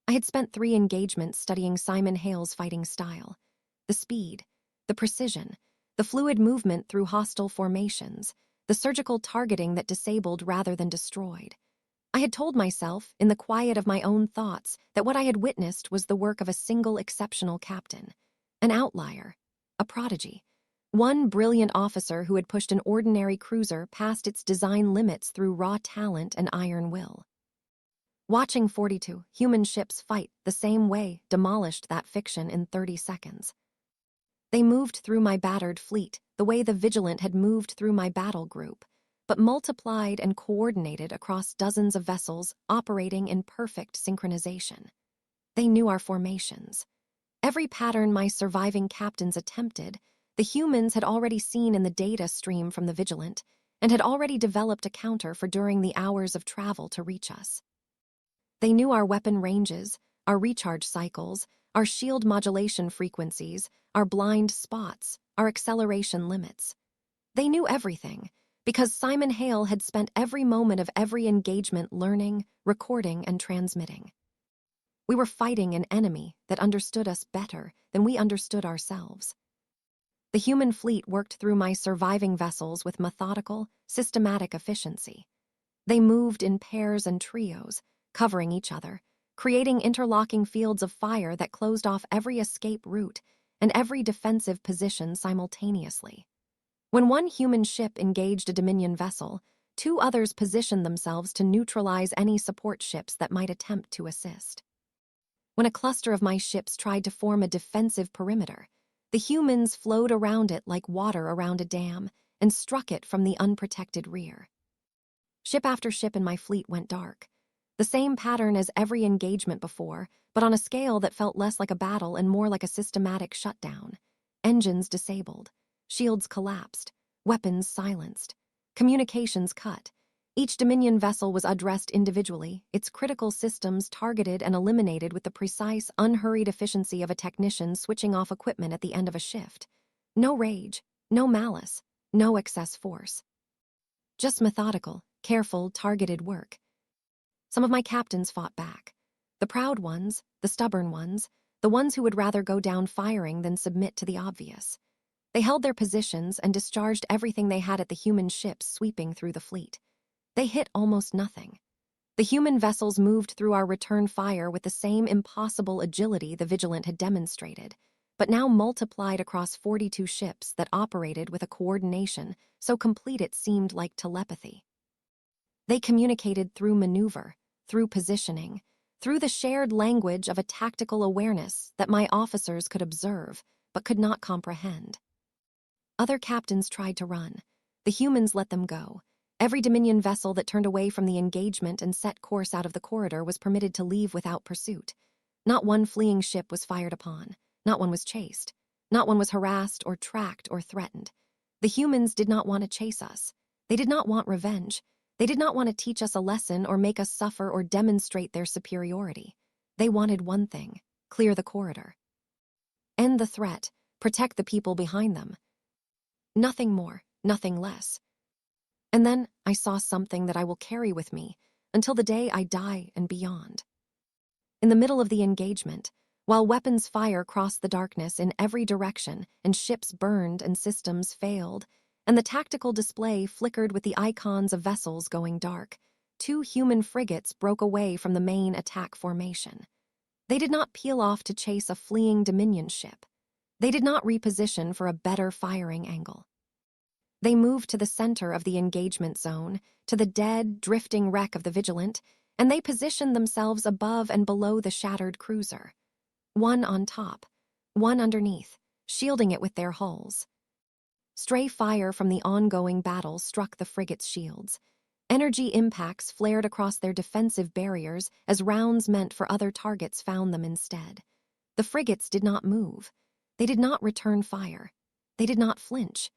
I had spent 3 engagements studying Simon Hale's fighting style. The speed, the precision, the fluid movement through hostile formations, the surgical targeting that disabled rather than destroyed. I had told myself, in the quiet of my own thoughts, that what I had witnessed was the work of a single exceptional captain, an outlier, a prodigy, one brilliant officer who had pushed an ordinary cruiser past its design limits through raw talent and iron will. Watching 42 human ships fight the same way demolished that fiction in 30 seconds. They moved through my battered fleet the way the Vigilant had moved through my battle group, but multiplied and coordinated across dozens of vessels operating in perfect synchronization. They knew our formations. Every pattern my surviving captains attempted, the humans had already seen in the data stream from the Vigilant, and had already developed a counter for during the hours of travel to reach us. They knew our weapon ranges, our recharge cycles, our shield modulation frequencies, our blind spots, our acceleration limits. They knew everything, because Simon Hale had spent every moment of every engagement learning, recording, and transmitting. We were fighting an enemy that understood us better than we understood ourselves. The human fleet worked through my surviving vessels with methodical, systematic efficiency. They moved in pairs and trios, covering each other, creating interlocking fields of fire that closed off every escape route and every defensive position simultaneously. When one human ship engaged a Dominion vessel, 2 others positioned themselves to neutralize any support ships that might attempt to assist. When a cluster of my ships tried to form a defensive perimeter, the humans flowed around it like water around a dam and struck it from the unprotected rear. Ship after ship in my fleet went dark. The same pattern as every engagement before, but on a scale that felt less like a battle and more like a systematic shutdown. Engines disabled. Shields collapsed, weapons silenced, communications cut. Each Dominion vessel was addressed individually, its critical systems targeted and eliminated with the precise, unhurried efficiency of a technician switching off equipment at the end of a shift. No rage, no malice, no excess force. Just methodical, careful, targeted work. Some of my captains fought back. The proud ones, the stubborn ones, the ones who would rather go down firing than submit to the obvious. They held their positions and discharged everything they had at the human ships sweeping through the fleet. They hit almost nothing. The human vessels moved through our return fire with the same impossible agility the Vigilant had demonstrated, but now multiplied across 42 ships that operated with a coordination so complete it seemed like telepathy. They communicated through maneuver, through positioning, through the shared language of a tactical awareness that my officers could observe, but could not comprehend. Other captains tried to run. The humans let them go. Every Dominion vessel that turned away from the engagement and set course out of the corridor was permitted to leave without pursuit. Not one fleeing ship was fired upon. Not one was chased. Not one was harassed or tracked or threatened. The humans did not want to chase us. They did not want revenge. They did not want to teach us a lesson or make us suffer or demonstrate their superiority. They wanted one thing: clear the corridor. End the threat, protect the people behind them. Nothing more, nothing less. And then I saw something that I will carry with me until the day I die and beyond. In the middle of the engagement, while weapons fire crossed the darkness in every direction and ships burned and systems failed, and the tactical display flickered with the icons of vessels going dark, 2 human frigates broke away from the main attack formation. They did not peel off to chase a fleeing Dominion ship. They did not reposition for a better firing angle. They moved to the center of the engagement zone, to the dead, drifting wreck of the Vigilant, and they positioned themselves above and below the shattered cruiser. One on top, one underneath, shielding it with their hulls. Stray fire from the ongoing battle struck the frigate's shields. Energy impacts flared across their defensive barriers as rounds meant for other targets found them instead. The frigates did not move. They did not return fire. They did not flinch.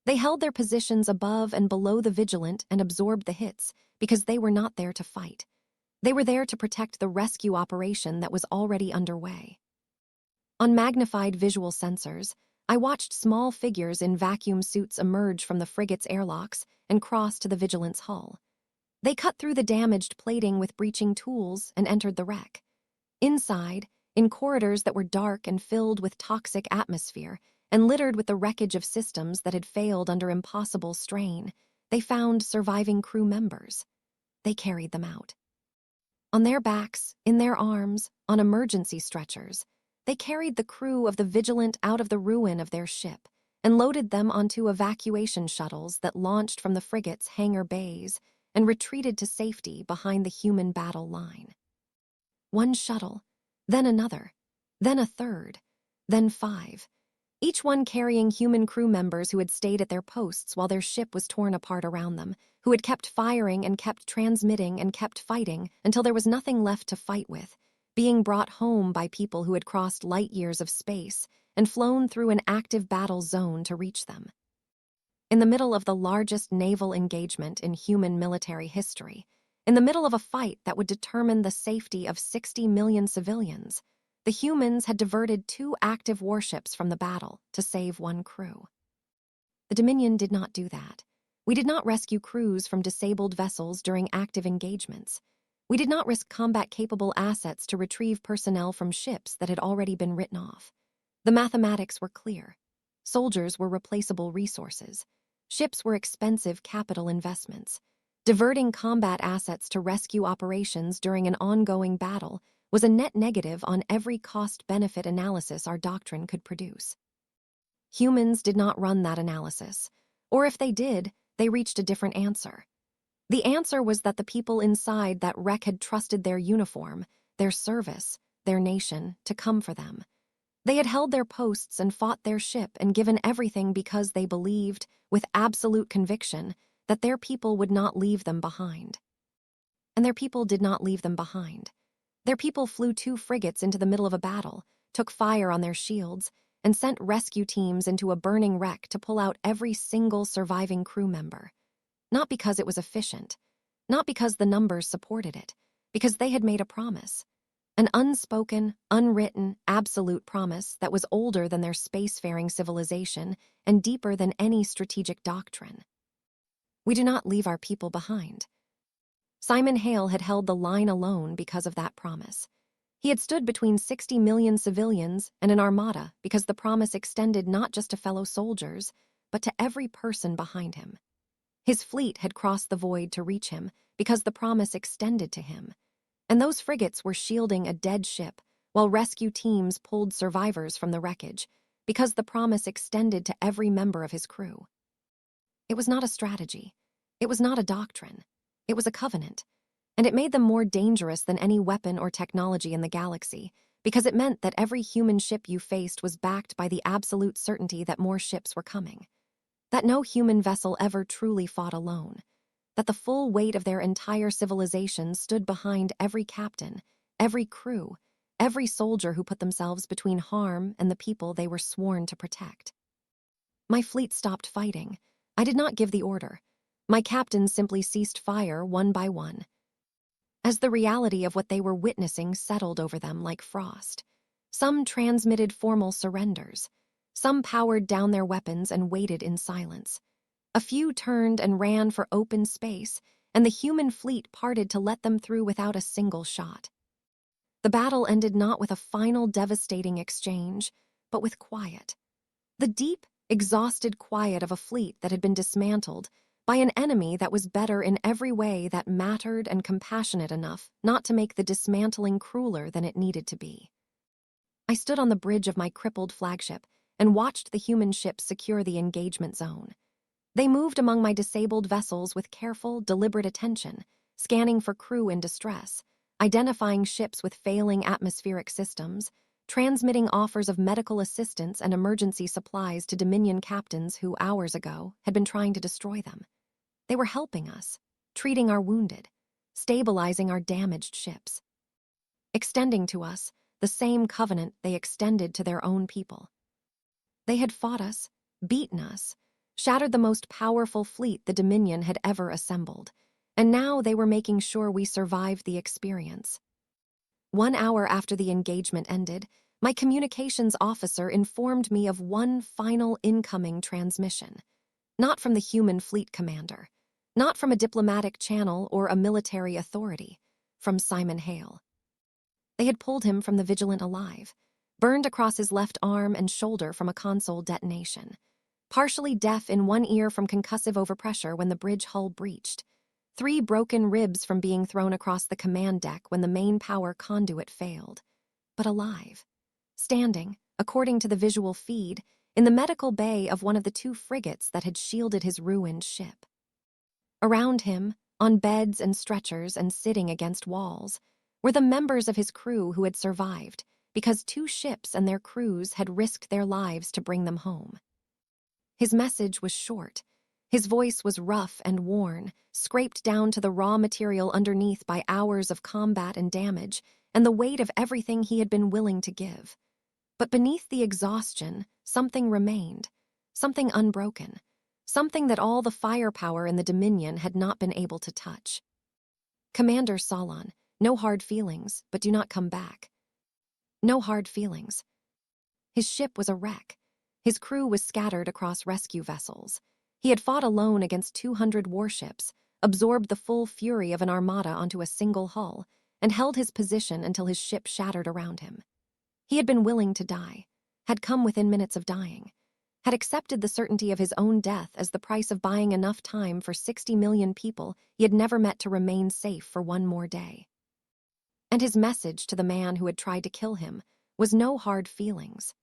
They held their positions above and below the Vigilant and absorbed the hits because they were not there to fight. They were there to protect the rescue operation that was already underway. On magnified visual sensors, I watched small figures in vacuum suits emerge from the frigate's airlocks and cross to the Vigilant's hull. They cut through the damaged plating with breaching tools and entered the wreck. Inside, in corridors that were dark and filled with toxic atmosphere and littered with the wreckage of systems that had failed under impossible strain, they found surviving crew members. They carried them out. On their backs, in their arms, on emergency stretchers, they carried the crew of the Vigilant out of the ruin of their ship and loaded them onto evacuation shuttles that launched from the frigate's hangar bays and retreated to safety behind the human battle line. One shuttle, then another, then a third, then 5, each one carrying human crew members who had stayed at their posts while their ship was torn apart around them, who had kept firing and kept transmitting and kept fighting until there was nothing left to fight with, being brought home by people who had crossed light years of space and flown through an active battle zone to reach them. In the middle of the largest naval engagement in human military history, in the middle of a fight that would determine the safety of 60 million civilians, the humans had diverted 2 active warships from the battle to save 1 crew. The Dominion did not do that. We did not rescue crews from disabled vessels during active engagements. We did not risk combat-capable assets to retrieve personnel from ships that had already been written off. The mathematics were clear. Soldiers were replaceable resources. Ships were expensive capital investments. Diverting combat assets to rescue operations during an ongoing battle was a net negative on every cost-benefit analysis our doctrine could produce. Humans did not run that analysis, or if they did, they reached a different answer. The answer was that the people inside that wreck had trusted their uniform, their service, their nation, to come for them. They had held their posts and fought their ship and given everything because they believed, with absolute conviction, that their people would not leave them behind. And their people did not leave them behind. Their people flew 2 frigates into the middle of a battle, took fire on their shields, and sent rescue teams into a burning wreck to pull out every single surviving crew member. Not because it was efficient, not because the numbers supported it, because they had made a promise. An unspoken, unwritten, absolute promise that was older than their spacefaring civilization and deeper than any strategic doctrine. We do not leave our people behind. Simon Hale had held the line alone because of that promise. He had stood between 60 million civilians and an armada because the promise extended not just to fellow soldiers, but to every person behind him. His fleet had crossed the void to reach him because the promise extended to him. And those frigates were shielding a dead ship while rescue teams pulled survivors from the wreckage because the promise extended to every member of his crew. It was not a strategy. It was not a doctrine. It was a covenant, and it made them more dangerous than any weapon or technology in the galaxy, because it meant that every human ship you faced was backed by the absolute certainty that more ships were coming, that no human vessel ever truly fought alone, that the full weight of their entire civilization stood behind every captain, every crew, every soldier who put themselves between harm and the people they were sworn to protect. My fleet stopped fighting. I did not give the order. My captains simply ceased fire one by one, as the reality of what they were witnessing settled over them like frost. Some transmitted formal surrenders. Some powered down their weapons and waited in silence. A few turned and ran for open space, and the human fleet parted to let them through without a single shot. The battle ended not with a final devastating exchange, but with quiet. The deep, exhausted quiet of a fleet that had been dismantled by an enemy that was better in every way that mattered and compassionate enough not to make the dismantling crueler than it needed to be. I stood on the bridge of my crippled flagship and watched the human ships secure the engagement zone. They moved among my disabled vessels with careful, deliberate attention, scanning for crew in distress, identifying ships with failing atmospheric systems, transmitting offers of medical assistance and emergency supplies to Dominion captains who, hours ago, had been trying to destroy them. They were helping us, treating our wounded, stabilizing our damaged ships, extending to us the same covenant they extended to their own people. They had fought us, beaten us, shattered the most powerful fleet the Dominion had ever assembled, and now they were making sure we survived the experience. 1 hour after the engagement ended, my communications officer informed me of one final incoming transmission. Not from the human fleet commander, not from a diplomatic channel or a military authority, from Simon Hale. They had pulled him from the Vigilant alive, burned across his left arm and shoulder from a console detonation, partially deaf in one ear from concussive overpressure when the bridge hull breached, 3 broken ribs from being thrown across the command deck when the main power conduit failed, but alive, standing, according to the visual feed, in the medical bay of one of the 2 frigates that had shielded his ruined ship. Around him, on beds and stretchers and sitting against walls, were the members of his crew who had survived because 2 ships and their crews had risked their lives to bring them home. His message was short. His voice was rough and worn, scraped down to the raw material underneath by hours of combat and damage and the weight of everything he had been willing to give. But beneath the exhaustion, something remained, something unbroken, something that all the firepower in the Dominion had not been able to touch. Commander Solon, no hard feelings, but do not come back. No hard feelings. His ship was a wreck. His crew was scattered across rescue vessels. He had fought alone against 200 warships, absorbed the full fury of an armada onto a single hull, and held his position until his ship shattered around him. He had been willing to die, had come within minutes of dying, had accepted the certainty of his own death as the price of buying enough time for 60 million people he had never met to remain safe for one more day. And his message to the man who had tried to kill him was no hard feelings.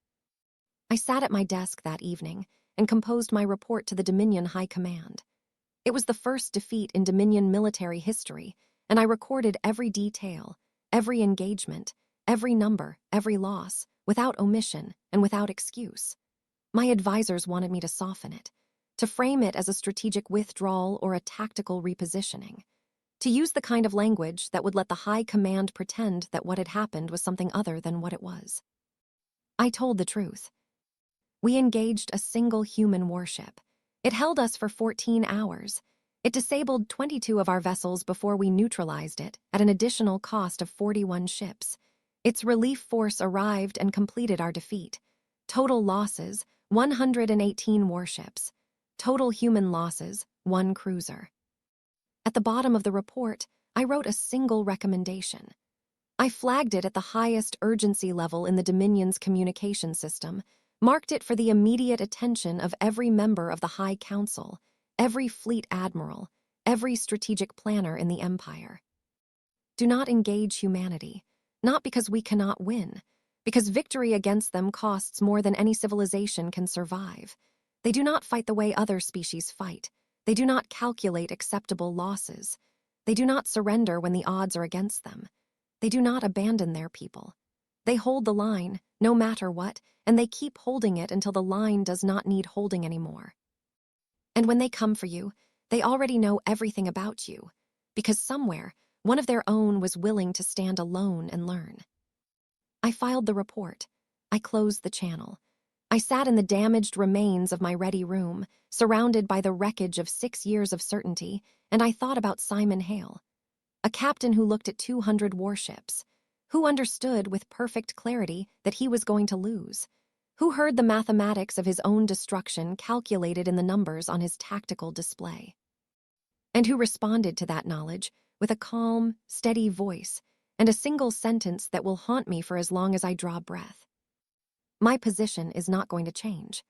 I sat at my desk that evening and composed my report to the Dominion High Command. It was the first defeat in Dominion military history, and I recorded every detail, every engagement, every number, every loss, without omission and without excuse. My advisors wanted me to soften it, to frame it as a strategic withdrawal or a tactical repositioning, to use the kind of language that would let the High Command pretend that what had happened was something other than what it was. I told the truth. We engaged a single human warship. It held us for 14 hours. It disabled 22 of our vessels before we neutralized it at an additional cost of 41 ships. Its relief force arrived and completed our defeat. Total losses, 118 warships. Total human losses, 1 cruiser. At the bottom of the report, I wrote a single recommendation. I flagged it at the highest urgency level in the Dominion's communication system, marked it for the immediate attention of every member of the High Council, every fleet admiral, every strategic planner in the Empire. Do not engage humanity, not because we cannot win, because victory against them costs more than any civilization can survive. They do not fight the way other species fight. They do not calculate acceptable losses. They do not surrender when the odds are against them. They do not abandon their people. They hold the line, no matter what, and they keep holding it until the line does not need holding anymore. And when they come for you, they already know everything about you, because somewhere, one of their own was willing to stand alone and learn. I filed the report. I closed the channel. I sat in the damaged remains of my ready room, surrounded by the wreckage of 6 years of certainty, and I thought about Simon Hale, a captain who looked at 200 warships, who understood with perfect clarity that he was going to lose, who heard the mathematics of his own destruction calculated in the numbers on his tactical display, and who responded to that knowledge with a calm, steady voice and a single sentence that will haunt me for as long as I draw breath. My position is not going to change.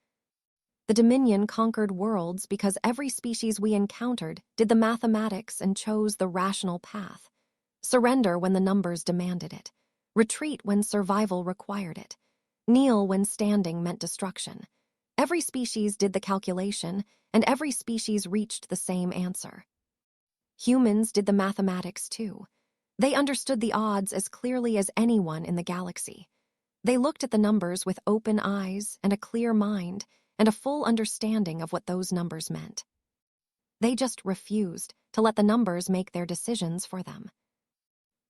The Dominion conquered worlds because every species we encountered did the mathematics and chose the rational path. Surrender when the numbers demanded it. Retreat when survival required it. Kneel when standing meant destruction. Every species did the calculation, and every species reached the same answer. Humans did the mathematics too. They understood the odds as clearly as anyone in the galaxy. They looked at the numbers with open eyes and a clear mind and a full understanding of what those numbers meant. They just refused to let the numbers make their decisions for them.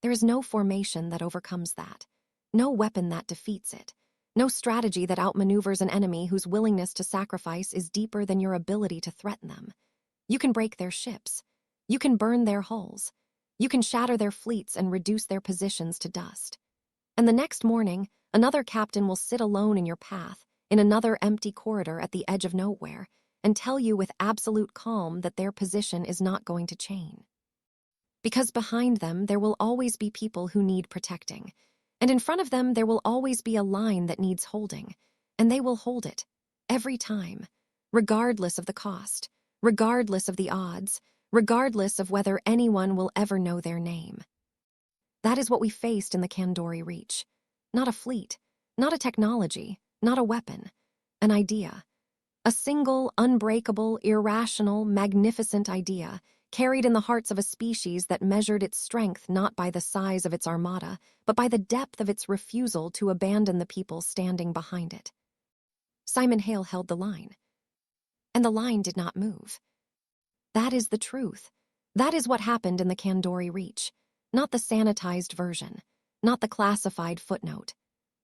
There is no formation that overcomes that, no weapon that defeats it, no strategy that outmaneuvers an enemy whose willingness to sacrifice is deeper than your ability to threaten them. You can break their ships. You can burn their hulls. You can shatter their fleets and reduce their positions to dust. And the next morning, another captain will sit alone in your path, in another empty corridor at the edge of nowhere, and tell you with absolute calm that their position is not going to change. Because behind them, there will always be people who need protecting, and in front of them, there will always be a line that needs holding, and they will hold it, every time, regardless of the cost, regardless of the odds, regardless of whether anyone will ever know their name. That is what we faced in the Kandori Reach. Not a fleet, not a technology, not a weapon, an idea. A single, unbreakable, irrational, magnificent idea carried in the hearts of a species that measured its strength not by the size of its armada, but by the depth of its refusal to abandon the people standing behind it. Simon Hale held the line, and the line did not move. That is the truth. That is what happened in the Kandori Reach, not the sanitized version, not the classified footnote.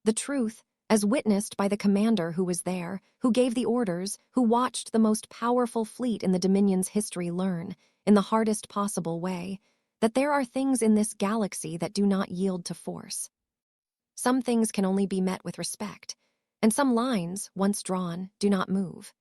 The truth, as witnessed by the commander who was there, who gave the orders, who watched the most powerful fleet in the Dominion's history learn, in the hardest possible way, that there are things in this galaxy that do not yield to force. Some things can only be met with respect, and some lines, once drawn, do not move.